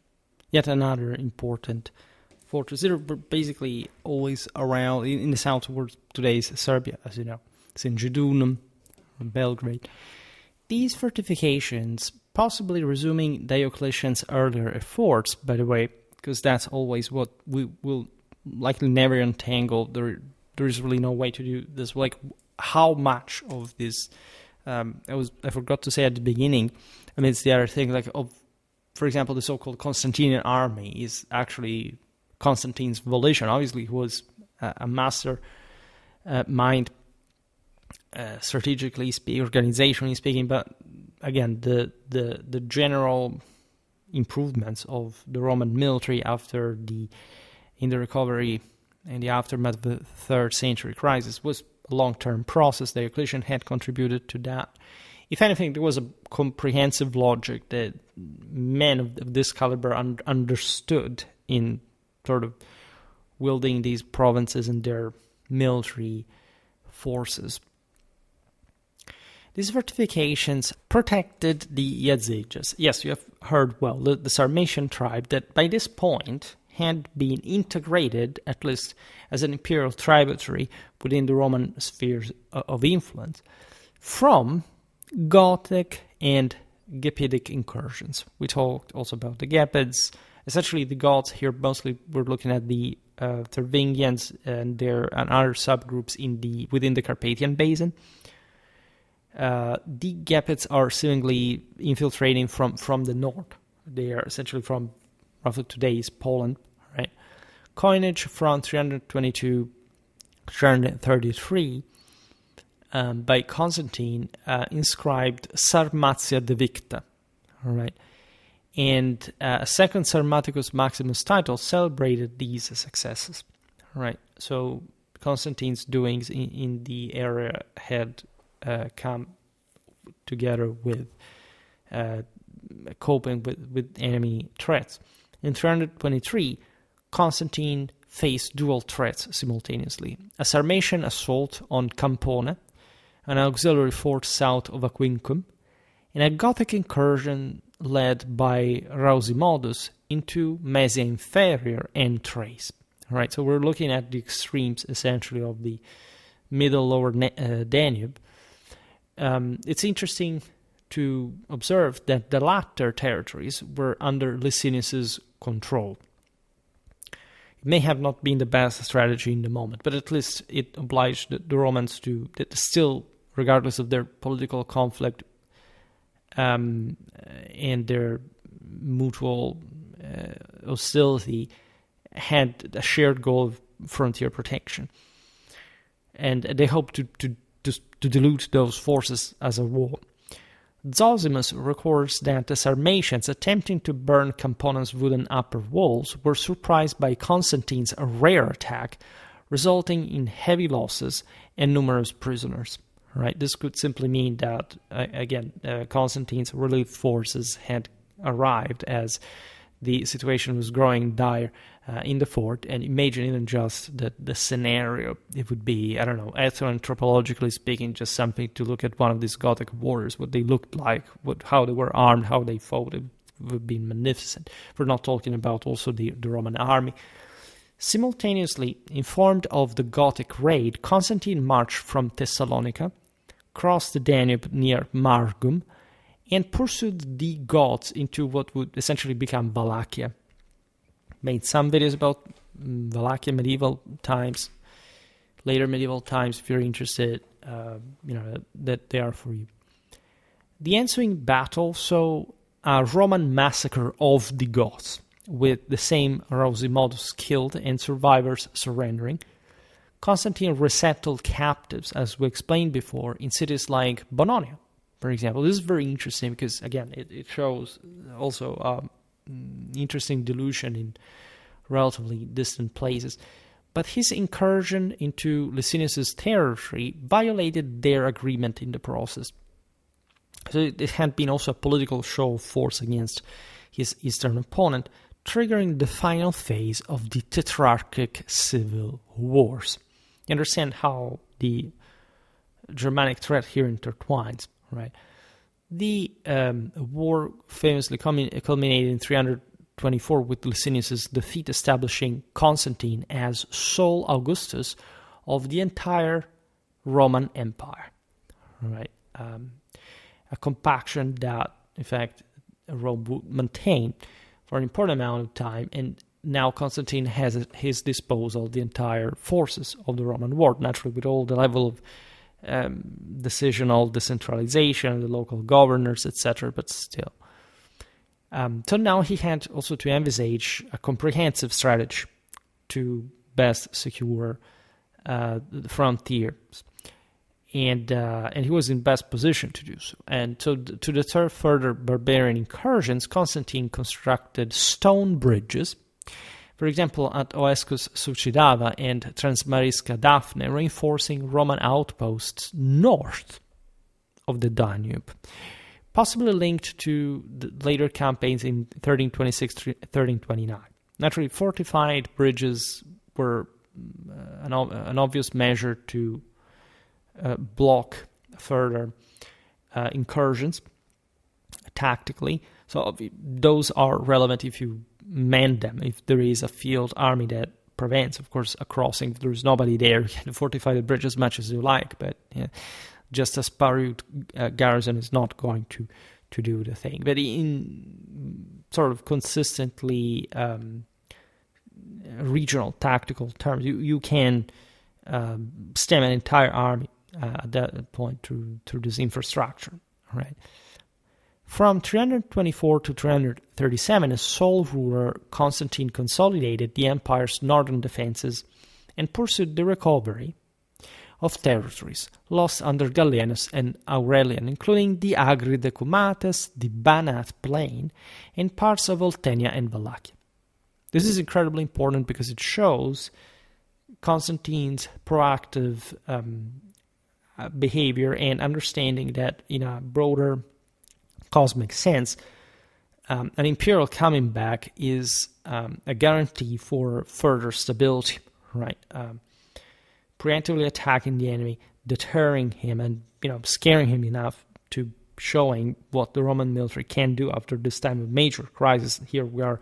yet another important fortress. They're basically always around in the south towards today's Serbia, as you know. It's in Jedunum, Belgrade. These fortifications, possibly resuming Diocletian's earlier efforts, by the way, because that's always what we will likely never untangle. There is really no way to do this. Like, how much of this, I forgot to say at the beginning, I mean, it's the other thing, like, for example, the so-called Constantinian army is actually Constantine's volition. Obviously, he was a master mind, strategically speaking, organizationally speaking, but again, the general improvements of the Roman military in the recovery and the aftermath of the 3rd century crisis was a long-term process. Diocletian had contributed to that. If anything, there was a comprehensive logic that men of this caliber understood in sort of wielding these provinces and their military forces. These fortifications protected the Jazyges. Yes, you have heard well, the Sarmatian tribe that by this point had been integrated, at least as an imperial tributary within the Roman spheres of influence, from Gothic and Gepidic incursions. We talked also about the Gepids. Essentially, the Goths here, mostly we're looking at the Thervingians and other subgroups within the Carpathian Basin. The Gepids are seemingly infiltrating from the north. They are essentially from roughly today's Poland, right? Coinage from 322 333 by Constantine inscribed Sarmatia Devicta, all right? And a second Sarmaticus Maximus title celebrated these successes, right? So Constantine's doings in the area had come together with coping with enemy threats. In 323, Constantine faced dual threats simultaneously: a Sarmatian assault on Campone, an auxiliary fort south of Aquincum, and a Gothic incursion led by Rausimodus into Mesia Inferior and Thrace. Right, so we're looking at the extremes, essentially, of the middle-lower Danube. It's interesting to observe that the latter territories were under Licinius's control. It may have not been the best strategy in the moment, but at least it obliged the Romans to still, regardless of their political conflict and their mutual hostility, had a shared goal of frontier protection. And they hoped to dilute those forces as a whole. Zosimus records that the Sarmatians, attempting to burn Campone's wooden upper walls, were surprised by Constantine's rare attack, resulting in heavy losses and numerous prisoners. Right? This could simply mean that, Constantine's relief forces had arrived as the situation was growing dire in the fort. And imagine even just the scenario. It would be, I don't know, ethnoanthropologically speaking, just something to look at one of these Gothic warriors, what they looked like, how they were armed, how they fought. It would have been magnificent. We're not talking about also the Roman army. Simultaneously, informed of the Gothic raid, Constantine marched from Thessalonica, crossed the Danube near Margum, and pursued the Goths into what would essentially become Wallachia. Made some videos about Wallachia medieval times, later medieval times. If you're interested, that they are for you. The ensuing battle saw a Roman massacre of the Goths, with the same Rausimodus killed and survivors surrendering. Constantine resettled captives, as we explained before, in cities like Bononia, for example. This is very interesting because, again, it shows also interesting delusion in relatively distant places. But his incursion into Licinius's territory violated their agreement in the process. So it had been also a political show of force against his eastern opponent, triggering the final phase of the Tetrarchic civil wars. You understand how the Germanic threat here intertwines, right? The war famously culminated in 324 with Licinius's defeat, establishing Constantine as sole Augustus of the entire Roman Empire, right? A compaction that, in fact, Rome would maintain for an important amount of time, and now Constantine has at his disposal the entire forces of the Roman world, naturally with all the level of decisional decentralization, the local governors, etc., but still. So now he had also to envisage a comprehensive strategy to best secure the frontiers. And he was in best position to do so. And so to deter further barbarian incursions, Constantine constructed stone bridges, for example, at Oescus Sucidava and Transmarisca Daphne, reinforcing Roman outposts north of the Danube, possibly linked to the later campaigns in 1326-1329. Naturally, fortified bridges were an obvious measure to block further incursions tactically. So those are relevant if you man them if there is a field army that prevents, of course, a crossing. If there's nobody there, you can fortify the bridge as much as you like, but just a sparrowed garrison is not going to do the thing. But in sort of consistently regional tactical terms, you can stem an entire army at that point through this infrastructure, right? From 324 to 337, as sole ruler, Constantine consolidated the empire's northern defenses and pursued the recovery of territories lost under Gallienus and Aurelian, including the Agri Decumates, the Banat Plain, and parts of Oltenia and Wallachia. This is incredibly important because it shows Constantine's proactive behavior and understanding that in a broader cosmic sense, an imperial coming back is a guarantee for further stability, right? Preemptively attacking the enemy, deterring him, and scaring him enough to showing what the Roman military can do after this time of major crisis. Here we are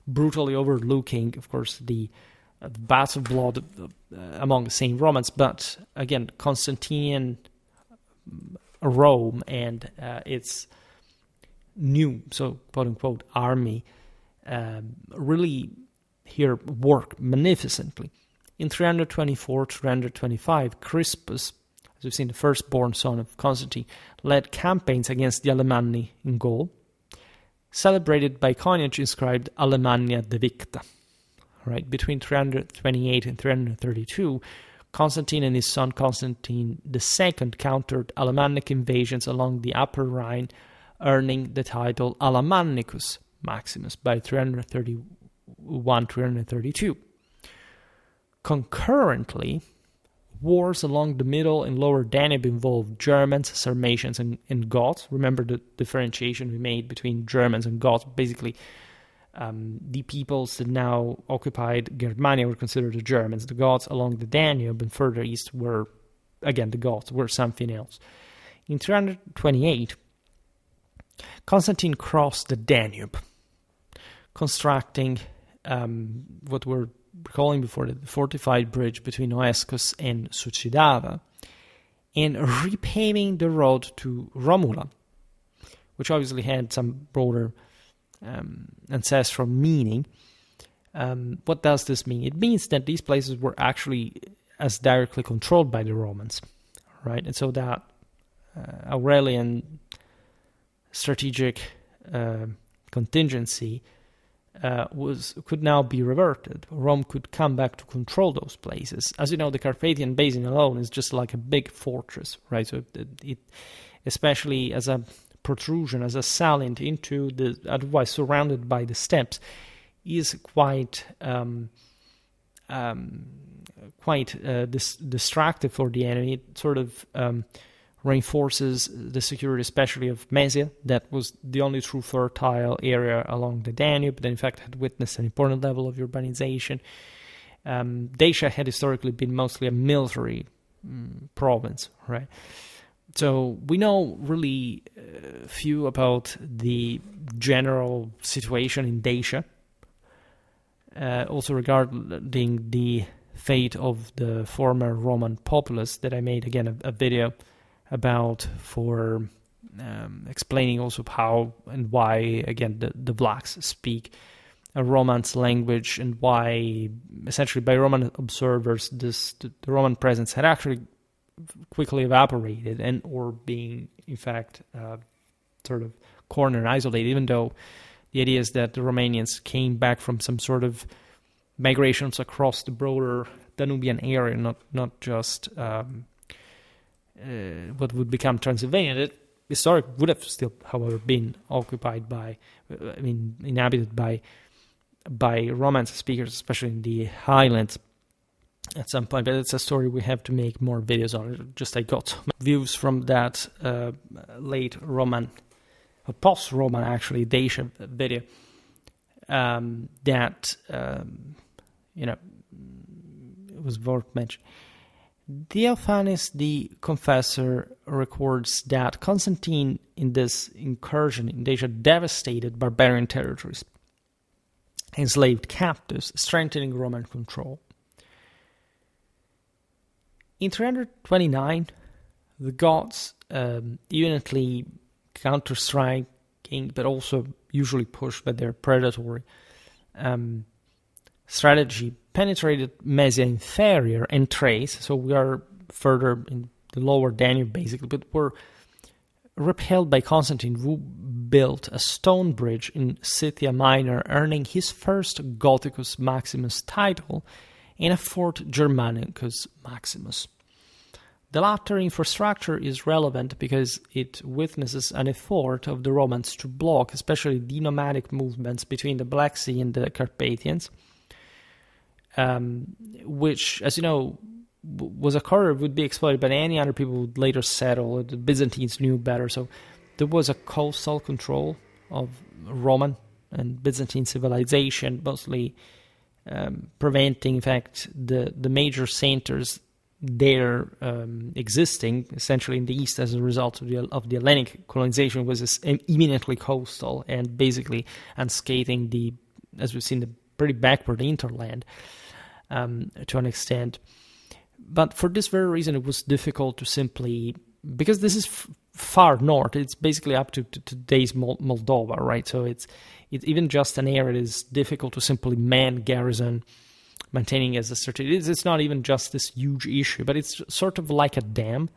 brutally overlooking, of course, the baths of blood among the same Romans, but again, Constantinian Rome and its new, so quote-unquote, army really here work magnificently. In 324-325, Crispus, as we've seen, the firstborn son of Constantine, led campaigns against the Alemanni in Gaul, celebrated by coinage inscribed Alemannia Devicta. Right, between 328 and 332, Constantine and his son Constantine II countered Alemannic invasions along the Upper Rhine, earning the title Alemannicus Maximus by 331-332. Concurrently, wars along the middle and lower Danube involved Germans, Sarmatians, and Goths. Remember the differentiation we made between Germans and Goths. Basically, the peoples that now occupied Germania were considered the Germans. The Goths along the Danube and further east were, again, the Goths were something else. In 328, Constantine crossed the Danube, constructing what we're calling before the fortified bridge between Oescus and Sucidava, and repaving the road to Romula, which obviously had some broader ancestral meaning. What does this mean? It means that these places were actually as directly controlled by the Romans, right? And so that Aurelian strategic contingency could now be reverted. Rome could come back to control those places. As you know, the Carpathian Basin alone is just like a big fortress, right? So it especially as a protrusion, as a salient into the otherwise surrounded by the steppes, is quite distractive for the enemy. It sort of reinforces the security, especially of Maesia. That was the only true fertile area along the Danube that in fact had witnessed an important level of urbanization. Dacia had historically been mostly a military province, right? So we know really few about the general situation in Dacia. Also regarding the fate of the former Roman populace that I made, again, a video about for explaining also how and why, again, the Vlachs speak a Romance language, and why, essentially, by Roman observers, the Roman presence had actually quickly evaporated and or being, in fact, sort of cornered and isolated, even though the idea is that the Romanians came back from some sort of migrations across the broader Danubian area, not just what would become Transylvania. That historically would have still, however, been occupied by, inhabited by Romance speakers, especially in the highlands at some point. But it's a story we have to make more videos on. I got some views from that late Roman, post-Roman actually, Dacia video that it was worth mentioning. Theophanes the Confessor records that Constantine, in this incursion in Dacia, devastated barbarian territories. enslaved captives, strengthening Roman control. In 329, the Goths, unitly counter-striking, but also usually pushed by their predatory strategy, penetrated Mesia Inferior and Thrace, so we are further in the lower Danube basically, but were repelled by Constantine, who built a stone bridge in Scythia Minor, earning his first Gothicus Maximus title and a fourth Germanicus Maximus. The latter infrastructure is relevant because it witnesses an effort of the Romans to block especially the nomadic movements between the Black Sea and the Carpathians, which, as you know, was a corridor would be exploited by any other people who would later settle. The Byzantines knew better, so there was a coastal control of Roman and Byzantine civilization, mostly preventing, in fact, the major centers there existing, essentially in the east as a result of the Hellenic colonization, was imminently coastal and basically unscathing the, as we've seen, the pretty backward hinterland to an extent. But for this very reason, it was difficult to simply, because this is far north, it's basically up to today's Moldova, right? So it's even just an area that is difficult to simply garrison, maintaining as a certain. It's not even just this huge issue, but it's sort of like a dam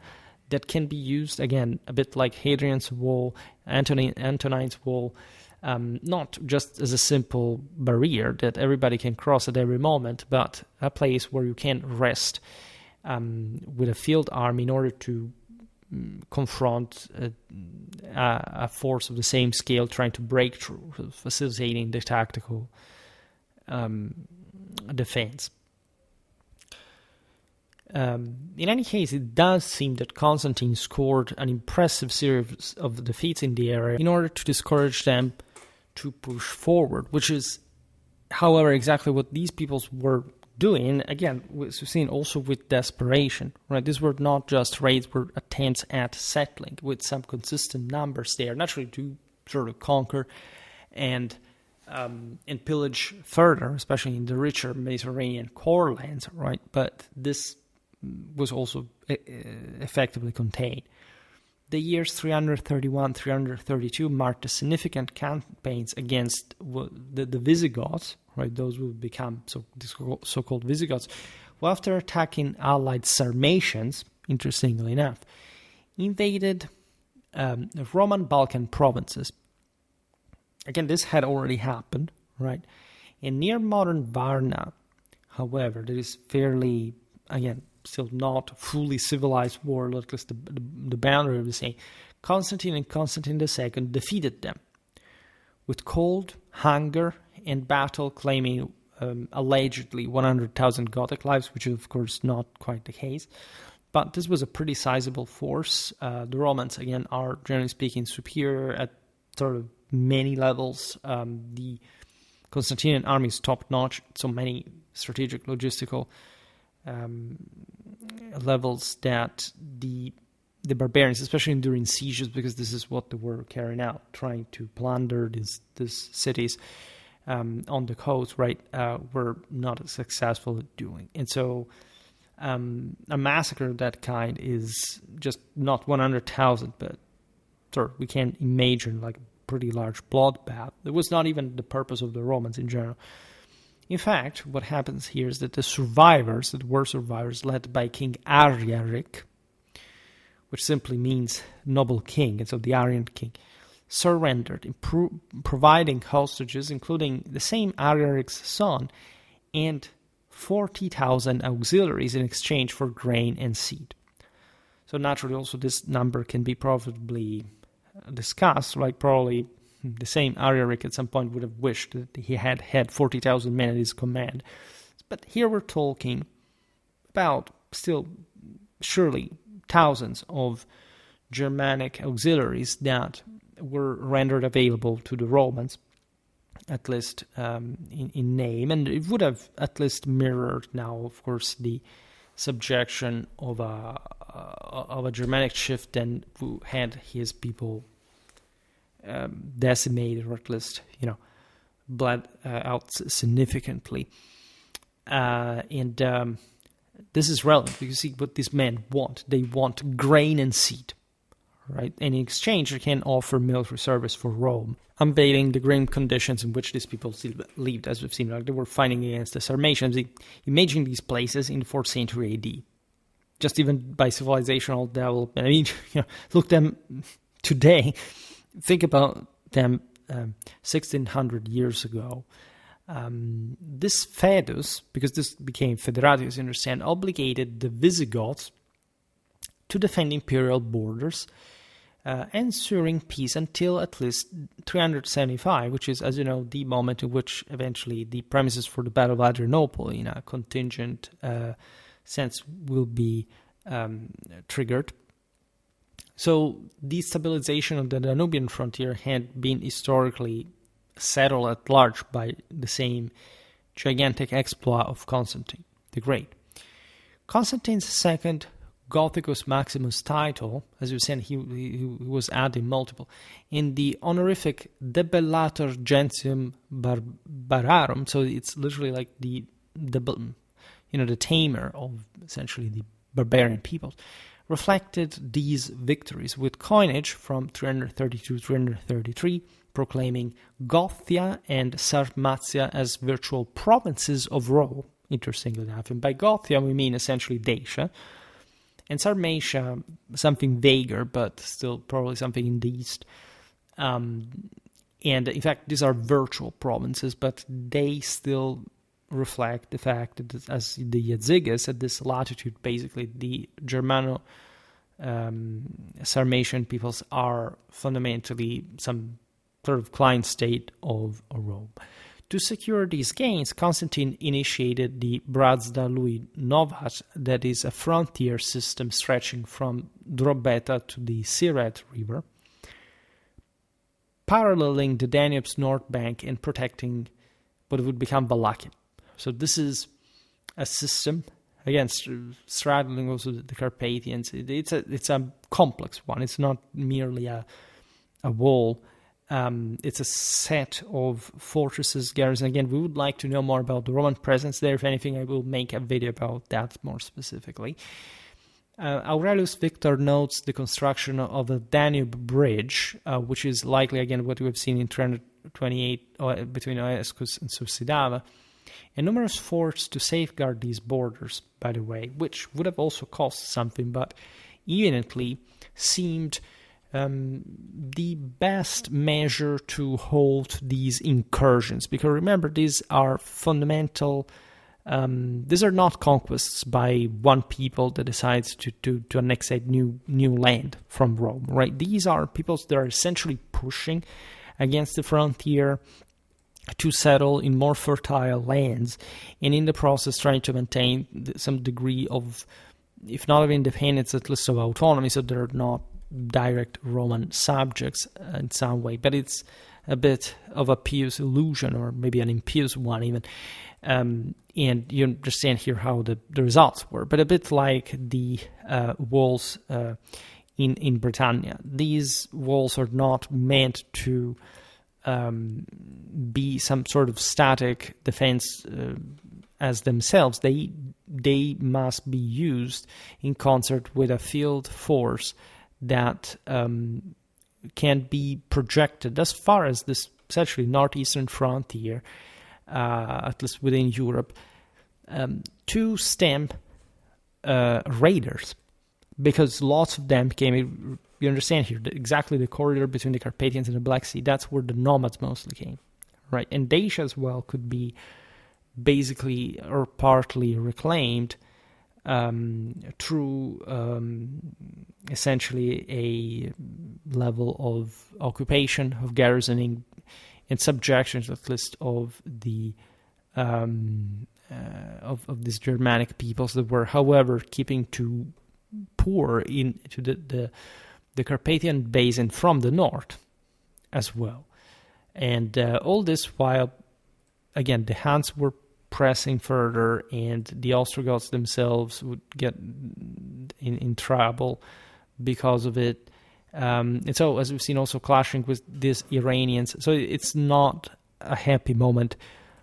that can be used, again, a bit like Hadrian's Wall, Antonine's Wall, not just as a simple barrier that everybody can cross at every moment, but a place where you can rest with a field army in order to confront a force of the same scale trying to break through, facilitating the tactical defense. In any case, it does seem that Constantine scored an impressive series of defeats in the area in order to discourage them to push forward, which is, however, exactly what these peoples were doing. Again, we've seen also with desperation, right? These were not just raids, were attempts at settling with some consistent numbers there, naturally to sort of conquer and pillage further, especially in the richer Mediterranean core lands, right? But this was also effectively contained. The years 331-332 marked the significant campaigns against the Visigoths, right? Those would become so-called Visigoths, who, after attacking allied Sarmatians, interestingly enough, invaded Roman Balkan provinces. Again, this had already happened, right? And near modern Varna, however, there is fairly, again, still not fully civilized war, at least the boundary of the same. Constantine and Constantine II defeated them with cold, hunger, and battle, claiming allegedly 100,000 Gothic lives, which is, of course, not quite the case. But this was a pretty sizable force. The Romans, again, are, generally speaking, superior at sort of many levels. The Constantinian army is top-notch, so many strategic, logistical levels that the barbarians, especially during sieges, because this is what they were carrying out, trying to plunder these cities on the coast, right, were not successful at doing. And so a massacre of that kind is just not 100,000, but sort of, we can imagine like a pretty large bloodbath. It was not even the purpose of the Romans in general. In fact, what happens here is that the survivors, led by King Ariaric, which simply means noble king, and so the Arian king, surrendered, providing hostages, including the same Ariaric's son, and 40,000 auxiliaries in exchange for grain and seed. So naturally, also this number can be profitably discussed, like probably the same Ariaric at some point would have wished that he had 40,000 men at his command. But here we're talking about still surely thousands of Germanic auxiliaries that were rendered available to the Romans, at least in name, and it would have at least mirrored now, of course, the subjection of a Germanic chieftain who had his people decimated, or at least, bled out significantly. And this is relevant because you see what these men want. They want grain and seed, right? And in exchange, they can offer military service for Rome, unveiling the grim conditions in which these people lived, as we've seen. Like they were fighting against the Sarmatians. Imagine these places in the 4th century AD. Just even by civilizational development. I mean, look them today. Think about them 1600 years ago. This fedus, because this became federati, as you understand, obligated the Visigoths to defend imperial borders, ensuring peace until at least 375, which is, as you know, the moment in which eventually the premises for the Battle of Adrianople in a contingent sense will be triggered. So the stabilization of the Danubian frontier had been historically settled at large by the same gigantic exploit of Constantine the Great. Constantine's second Gothicus Maximus title, as you said, he was adding multiple, in the honorific Debellator Gentium Barbararum, so it's literally like the tamer of essentially the barbarian peoples, reflected these victories with coinage from 332 to 333, proclaiming Gothia and Sarmatia as virtual provinces of Rome, interestingly enough. And by Gothia we mean essentially Dacia, and Sarmatia, something vaguer, but still probably something in the east. And in fact, these are virtual provinces, but they still reflect the fact that as the Jazyges at this latitude, basically the Germano-Sarmatian peoples are fundamentally some sort of client state of Rome. To secure these gains, Constantine initiated the Brazda lui Novat, that is a frontier system stretching from Drobeta to the Siret River, paralleling the Danube's north bank and protecting what would become Wallachia. So this is a system, again, straddling also the Carpathians. It's a complex one. It's not merely a wall. It's a set of fortresses, garrisons. Again, we would like to know more about the Roman presence there. If anything, I will make a video about that more specifically. Aurelius Victor notes the construction of a Danube bridge, which is likely, again, what we have seen in 328 between Oescus and Susidava, and numerous forts to safeguard these borders, by the way, which would have also cost something, but evidently seemed the best measure to halt these incursions. Because remember, these are fundamental. These are not conquests by one people that decides to annex a new land from Rome, right? These are peoples that are essentially pushing against the frontier to settle in more fertile lands, and in the process trying to maintain some degree of, if not of independence, at least of autonomy, so they're not direct Roman subjects in some way. But it's a bit of a pious illusion, or maybe an impious one even. And you understand here how the results were. But a bit like the walls in Britannia. These walls are not meant to be some sort of static defense as themselves. They must be used in concert with a field force that can be projected as far as this essentially northeastern frontier, at least within Europe, to stem raiders, because lots of them came. You understand here exactly the corridor between the Carpathians and the Black Sea. That's where the nomads mostly came, right? And Dacia as well could be basically or partly reclaimed through essentially a level of occupation, of garrisoning, and subjection, at least, of the of these Germanic peoples that were, however, keeping to pour into the Carpathian basin from the north as well. And all this while, again, the Huns were pressing further, and the Ostrogoths themselves would get in trouble because of it. And so, as we've seen, also clashing with these Iranians. So it's not a happy moment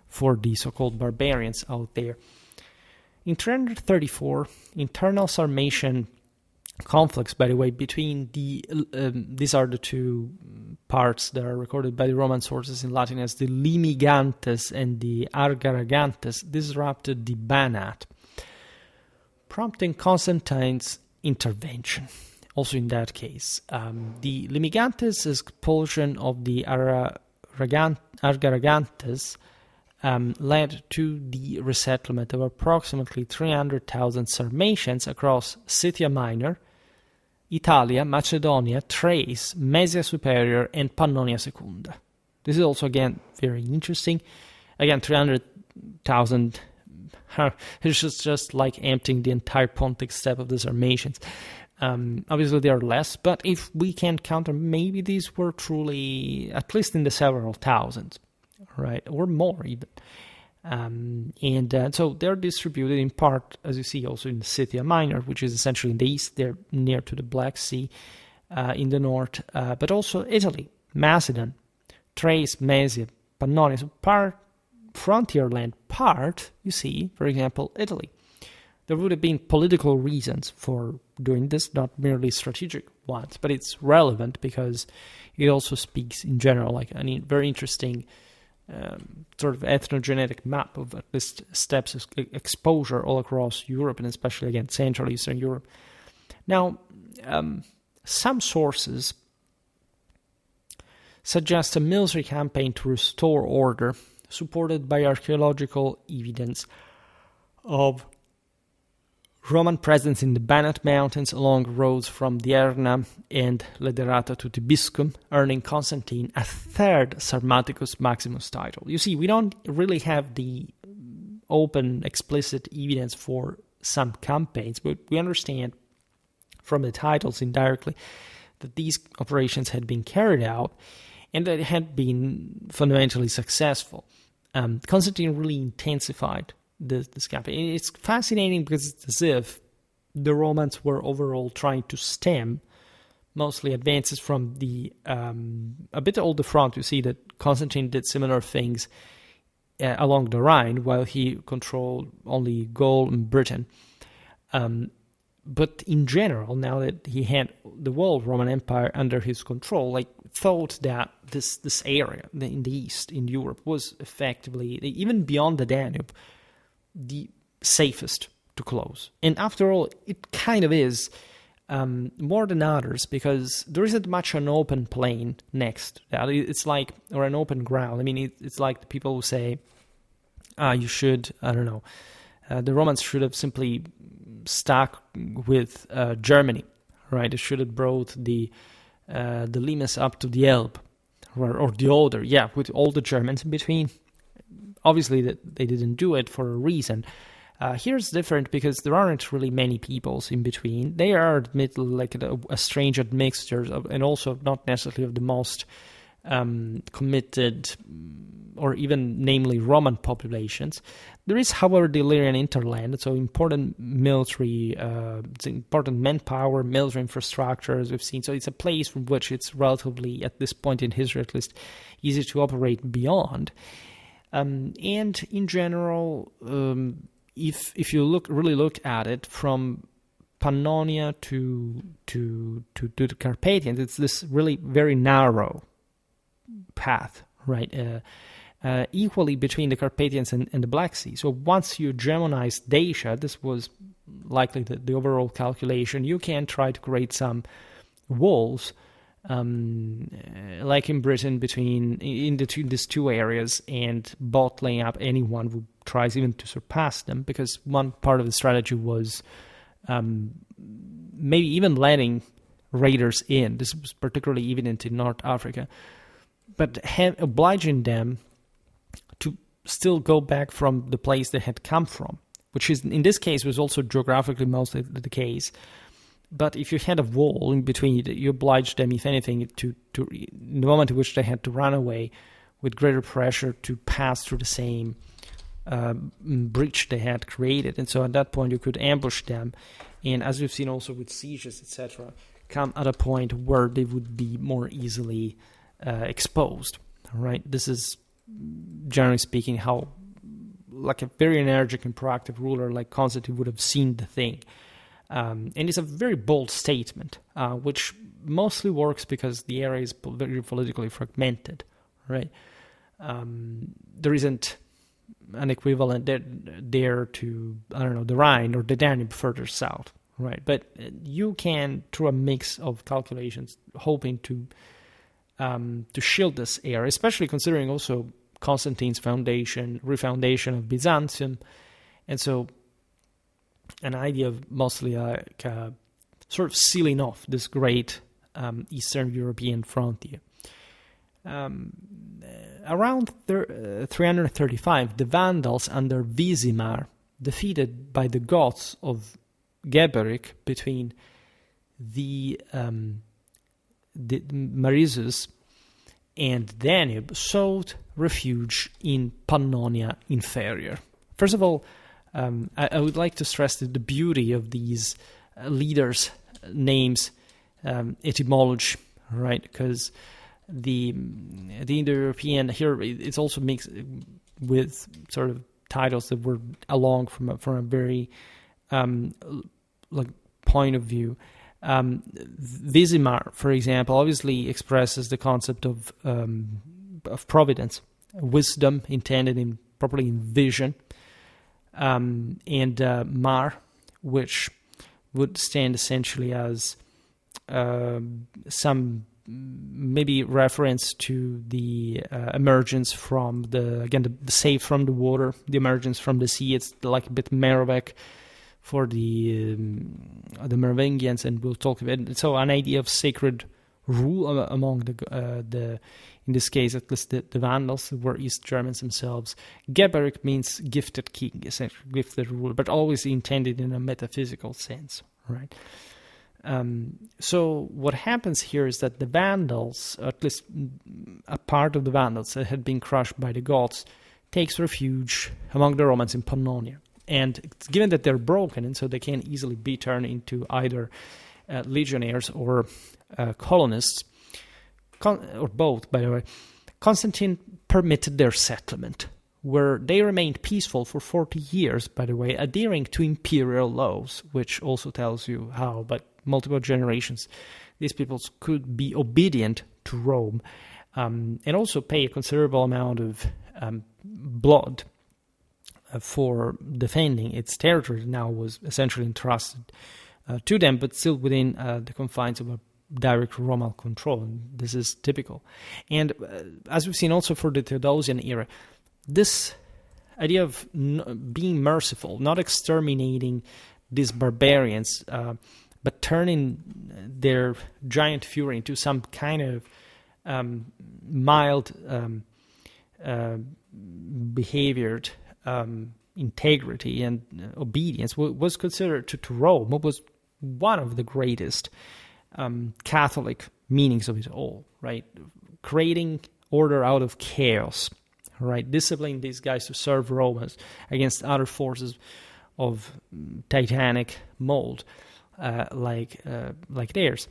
for the so-called barbarians out there. In 334, internal Sarmatian conflicts, by the way, between these are the two parts that are recorded by the Roman sources in Latin as the Limigantes and the Argaragantes, disrupted the Banat, prompting Constantine's intervention. Also in that case, the Limigantes' expulsion of the Argaragantes led to the resettlement of approximately 300,000 Sarmatians across Scythia Minor, Italia, Macedonia, Thrace, Maesia Superior, and Pannonia Secunda. This is also, again, very interesting. Again, 300,000, it's just like emptying the entire Pontic steppe of the Sarmatians. Obviously, there are less, but if we can count them, maybe these were truly, at least in the several thousands, right, or more even. So they're distributed in part, as you see, also in Scythia Minor, which is essentially in the east. They're near to the Black Sea in the north, but also Italy, Macedon, Thrace, Maesia, Pannonia, so part frontier land, part, you see, for example, Italy. There would have been political reasons for doing this, not merely strategic ones, but it's relevant because it also speaks in general, like a very interesting sort of ethnogenetic map of at least steps of exposure all across Europe, and especially, again, Central Eastern Europe. Now, some sources suggest a military campaign to restore order, supported by archaeological evidence of Roman presence in the Banat Mountains along roads from Dierna and Lederata to Tibiscum, earning Constantine a third Sarmaticus Maximus title. You see, we don't really have the open, explicit evidence for some campaigns, but we understand from the titles indirectly that these operations had been carried out and that it had been fundamentally successful. Constantine really intensified this campaign. It's fascinating because it's as if the Romans were overall trying to stem mostly advances from the a bit older front. You see that Constantine did similar things along the Rhine while he controlled only Gaul and Britain. But in general, now that he had the whole Roman Empire under his control, thought that this area in the east, in Europe, was effectively, even beyond the Danube, the safest to close. And after all, it kind of is, more than others, because there isn't much an open plain next to that. It's like, or an open ground. I mean, it's like the people who say, you should, I don't know, the Romans should have simply stuck with Germany, right? They should have brought the Limes up to the Elbe, or the Oder, with all the Germans in between. Obviously, they didn't do it for a reason. Here's different because there aren't really many peoples in between. They are like a strange admixture and also not necessarily of the most committed or even namely Roman populations. There is, however, the Illyrian hinterland, so important military, important manpower, military infrastructure, as we've seen. So it's a place from which it's relatively, at this point in history at least, easy to operate beyond. And in general, if you really look at it from Pannonia to the Carpathians, it's this really very narrow path, right? Equally between the Carpathians and the Black Sea. So once you Germanized Dacia, this was likely the overall calculation, you can try to create some walls, like in Britain, between these two areas, and bottling up anyone who tries even to surpass them, because one part of the strategy was maybe even letting raiders in. This was particularly evident in North Africa, but obliging them to still go back from the place they had come from, which is, in this case, was also geographically mostly the case. But if you had a wall in between, you obliged them, if anything, to in the moment in which they had to run away, with greater pressure to pass through the same breach they had created. And so at that point, you could ambush them. And as we've seen also with sieges, etc., come at a point where they would be more easily exposed. Right? This is generally speaking, how like a very energetic and proactive ruler like Constantine would have seen the thing. And it's a very bold statement, which mostly works because the area is very politically fragmented, right? There isn't an equivalent there to, I don't know, the Rhine or the Danube further south, right? But you can, through a mix of calculations, hoping to shield this area, especially considering also Constantine's refoundation of Byzantium, and so an idea of mostly like sort of sealing off this great Eastern European frontier. Around 335, the Vandals under Visimar, defeated by the Goths of Geberic between the Marisus and Danube, sought refuge in Pannonia Inferior. First of all, I would like to stress the beauty of these leaders' names, etymology, right? Because the Indo-European here, it's also mixed with sort of titles that were along from a very like point of view. Visimar, for example, obviously expresses the concept of providence, wisdom intended properly in vision, and Mar, which would stand essentially as some maybe reference to the emergence from the save from the water, the emergence from the sea. It's like a bit Merovec for the Merovingians, and we'll talk about it. So an idea of sacred rule among the in this case at least the Vandals, who were East Germans themselves. Geberic means gifted king, essentially gifted ruler, but always intended in a metaphysical sense, right? So what happens here is that the Vandals, at least a part of the Vandals that had been crushed by the Goths, takes refuge among the Romans in Pannonia. And given that they're broken, and so they can easily be turned into either legionnaires or colonists, or both, by the way, Constantine permitted their settlement, where they remained peaceful for 40 years, by the way, adhering to imperial laws, which also tells you how, but multiple generations, these peoples could be obedient to Rome, and also pay a considerable amount of blood for defending its territory that now was essentially entrusted to them, but still within the confines of a direct Roman control. And this is typical. And as we've seen also for the Theodosian era, this idea of being merciful, not exterminating these barbarians, but turning their giant fury into some kind of mild behaviored integrity and obedience was considered to Rome. It was one of the greatest Catholic meanings of it all, right? Creating order out of chaos, right? Disciplining these guys to serve Romans against other forces of titanic mold, like theirs.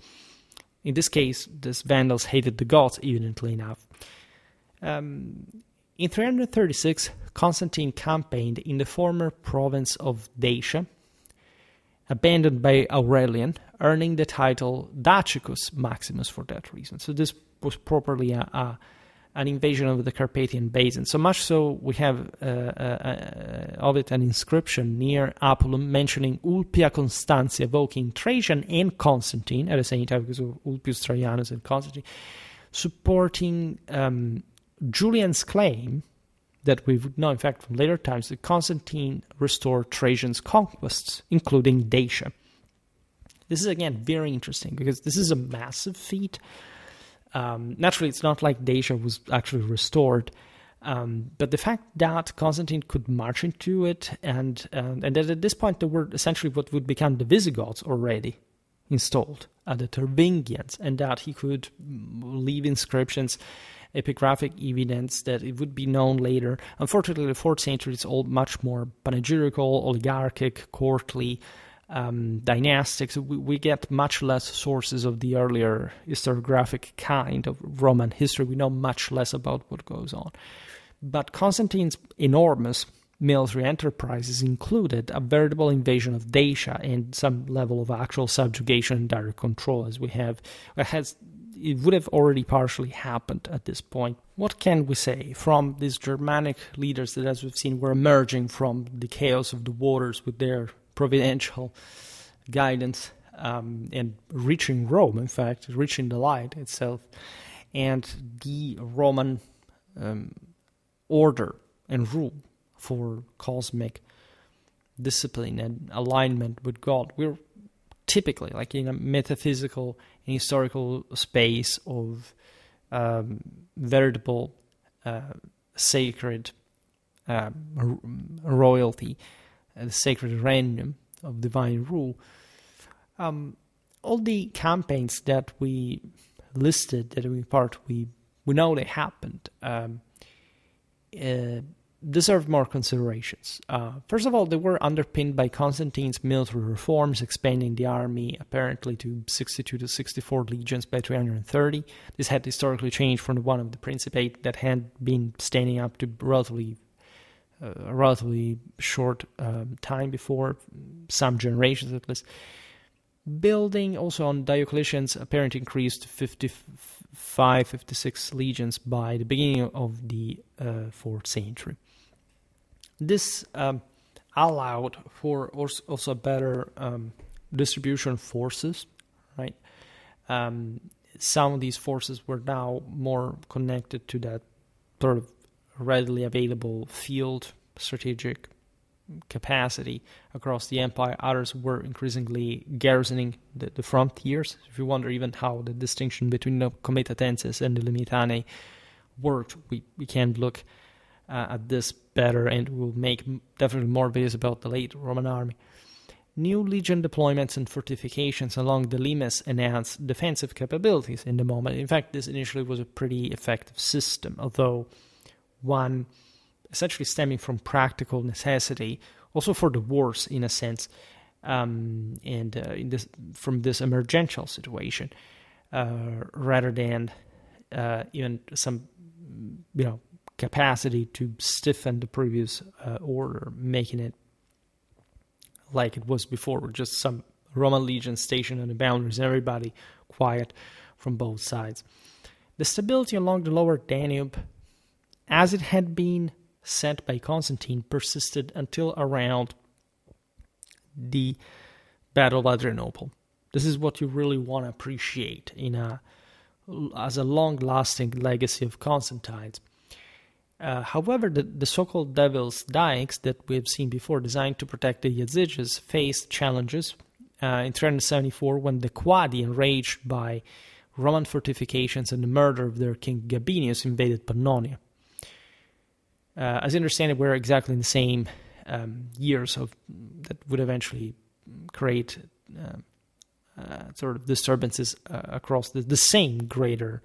In this case, these Vandals hated the Goths, evidently enough. In 336, Constantine campaigned in the former province of Dacia, abandoned by Aurelian, earning the title Dacicus Maximus for that reason. So this was properly an invasion of the Carpathian Basin. So much so, we have of it an inscription near Apulum mentioning Ulpia Constantia, evoking Trajan and Constantine at the same time, because of Ulpius Trajanus and Constantine, supporting Julian's claim that we would know, in fact, from later times, that Constantine restored Trajan's conquests, including Dacia. This is, again, very interesting, because this is a massive feat. Naturally, it's not like Dacia was actually restored, but the fact that Constantine could march into it, and that at this point there were essentially what would become the Visigoths already installed, the Tervingians, and that he could leave inscriptions, epigraphic evidence that it would be known later. Unfortunately, the 4th century is all much more panegyrical, oligarchic, courtly, dynastic. So we get much less sources of the earlier historiographic kind of Roman history. We know much less about what goes on. But Constantine's enormous military enterprises included a veritable invasion of Dacia and some level of actual subjugation and direct control, as we have. It would have already partially happened at this point. What can we say from these Germanic leaders that, as we've seen, were emerging from the chaos of the waters with their providential guidance and reaching Rome, in fact, reaching the light itself, and the Roman order and rule for cosmic discipline and alignment with God? We're typically like in a metaphysical and historical space of veritable sacred royalty, the sacred regnum of divine rule. All the campaigns that we listed, that we know they happened, deserve more considerations. First of all, they were underpinned by Constantine's military reforms, expanding the army apparently to 62 to 64 legions by 330. This had historically changed from the one of the Principate that had been standing up to a relatively short time before, some generations at least. Building also on Diocletian's apparent increase to 55, 56 legions by the beginning of the 4th century. This allowed for also a better distribution of forces, right? Some of these forces were now more connected to that sort of readily available field strategic capacity across the empire. Others were increasingly garrisoning the frontiers. If you wonder even how the distinction between the comitatenses and the limitanae worked, we can look at this better, and we'll make definitely more videos about the late Roman army. New legion deployments and fortifications along the limes enhanced defensive capabilities in the moment. In fact, this initially was a pretty effective system, although one essentially stemming from practical necessity, also for the wars in a sense, from this emergential situation, rather than even some, capacity to stiffen the previous order, making it like it was before, with just some Roman legion stationed on the boundaries and everybody quiet from both sides. The stability along the lower Danube, as it had been set by Constantine, persisted until around the Battle of Adrianople. This is what you really want to appreciate as a long-lasting legacy of Constantine's. However, the so-called Devil's Dikes that we have seen before, designed to protect the Yaziges, faced challenges in 374 when the Quadi, enraged by Roman fortifications and the murder of their king Gabinius, invaded Pannonia. As I understand it, we're exactly in the same years that would eventually create sort of disturbances across the same greater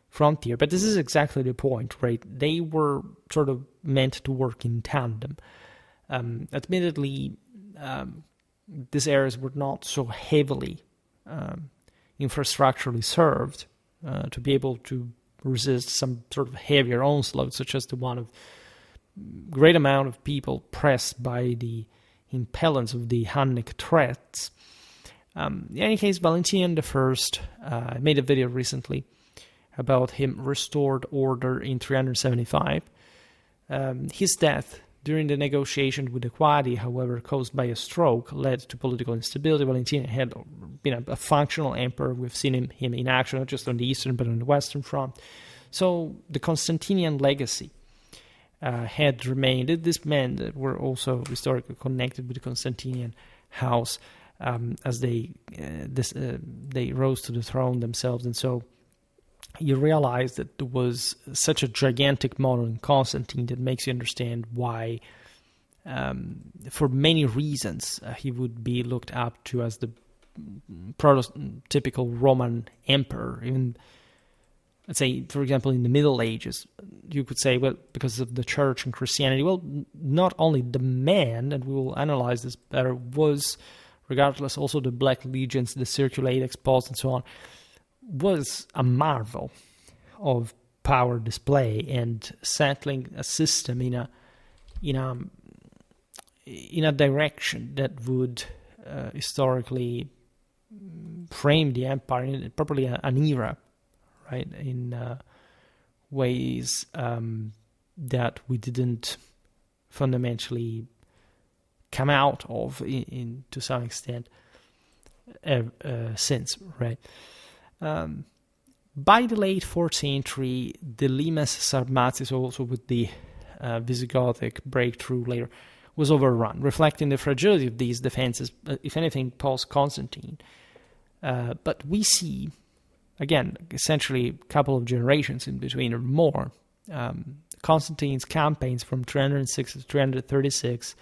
frontier. But this is exactly the point, right? They were sort of meant to work in tandem. Admittedly, these areas were not so heavily infrastructurally served to be able to resist some sort of heavier onslaught, such as the one of great amount of people pressed by the impellence of the Hunnic threats. In any case, Valentinian I I made a video recently about him restored order in 375. His death during the negotiation with the Quadi, however, caused by a stroke, led to political instability. Valentinian had been a functional emperor. We've seen him in action, not just on the eastern but on the western front. So the Constantinian legacy had remained. These men that were also historically connected with the Constantinian house as they rose to the throne themselves. And so you realize that there was such a gigantic model in Constantine that makes you understand why, for many reasons, he would be looked up to as the prototypical Roman emperor. Even, let's say, for example, in the Middle Ages, you could say, well, because of the church and Christianity, well, not only the man, and we will analyze this better, was, regardless, also the Black Legions, the Circulate, Expulse, and so on, was a marvel of power display and settling a system in a direction that would historically frame the empire in probably an era, right? In ways that we didn't fundamentally come out of in to some extent since, right? By the late 4th century, the limes Sarmatis, also with the Visigothic breakthrough later, was overrun, reflecting the fragility of these defenses, if anything, post-Constantine. But we see, again, essentially a couple of generations in between or more, Constantine's campaigns from 306 to 336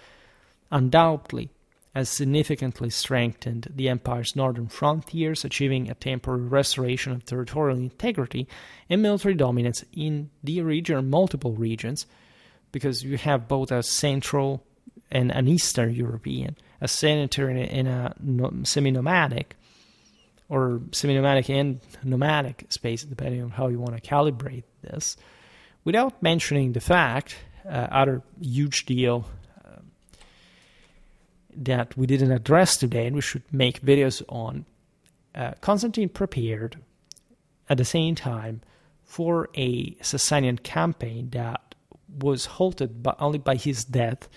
undoubtedly has significantly strengthened the empire's northern frontiers, achieving a temporary restoration of territorial integrity and military dominance in the region or multiple regions, because you have both a central and an Eastern European, a sedentary and a semi-nomadic, or semi-nomadic and nomadic space, depending on how you want to calibrate this, without mentioning the fact, other huge deal that we didn't address today and we should make videos on, Constantine prepared at the same time for a Sasanian campaign that was halted only by his death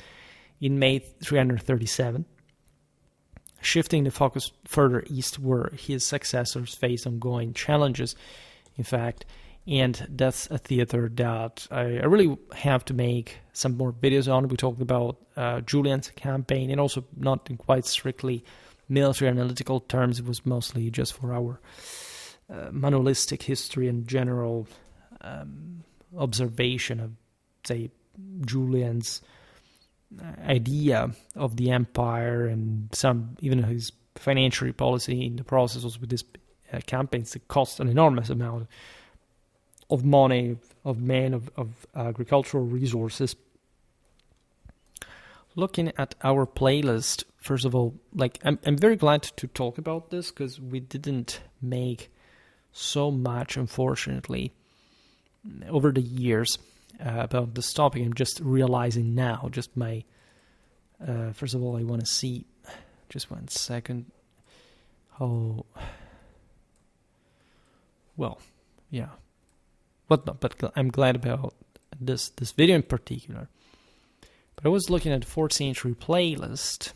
in May 337, shifting the focus further east where his successors faced ongoing challenges, in fact. And that's a theater that I really have to make some more videos on. We talked about Julian's campaign, and also not in quite strictly military analytical terms. It was mostly just for our manualistic history and general observation of, say, Julian's idea of the empire, and some even his financial policy in the process was with these campaigns that cost an enormous amount of money, of men, of agricultural resources. Looking at our playlist, first of all, like I'm very glad to talk about this because we didn't make so much, unfortunately, over the years about this topic. I'm just realizing now, just my, first of all, I want to see, just 1 second, how, well, yeah. But I'm glad about this video in particular. But I was looking at the 4th century playlist.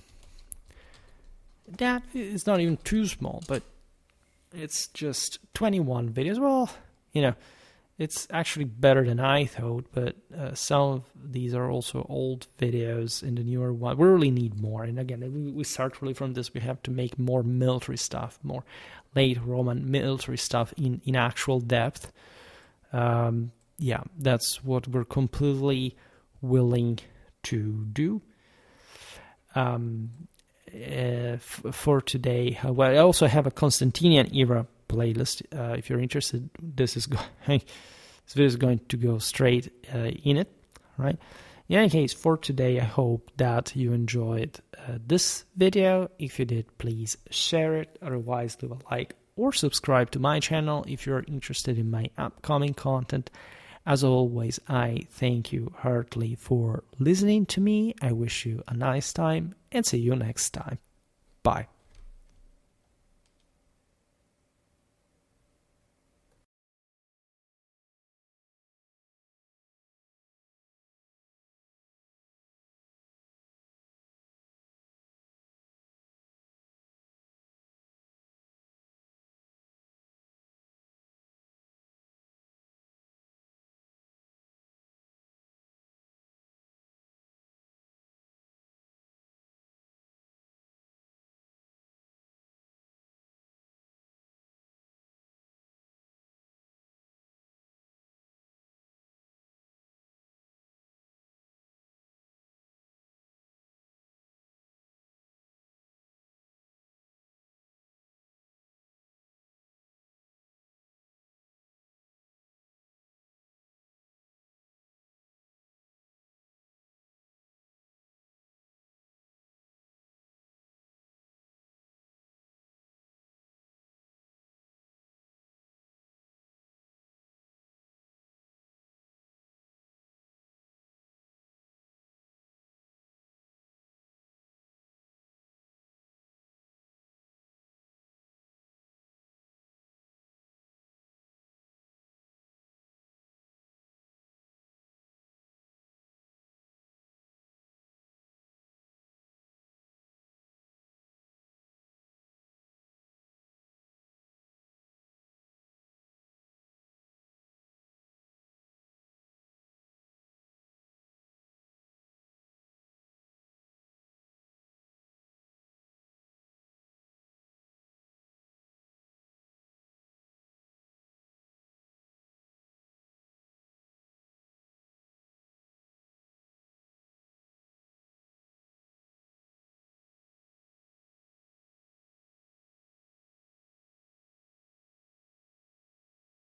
That is not even too small, but it's just 21 videos. Well, it's actually better than I thought, but some of these are also old videos in the newer one. We really need more. And again, we start really from this. We have to make more military stuff, more late Roman military stuff in actual depth. Yeah, that's what we're completely willing to do. For today, well, I also have a Constantinian era playlist. If you're interested, this video is going to go straight in it, right? In any case, for today, I hope that you enjoyed this video. If you did, please share it. Otherwise, leave a like or subscribe to my channel if you're interested in my upcoming content. As always, I thank you heartily for listening to me. I wish you a nice time and see you next time. Bye.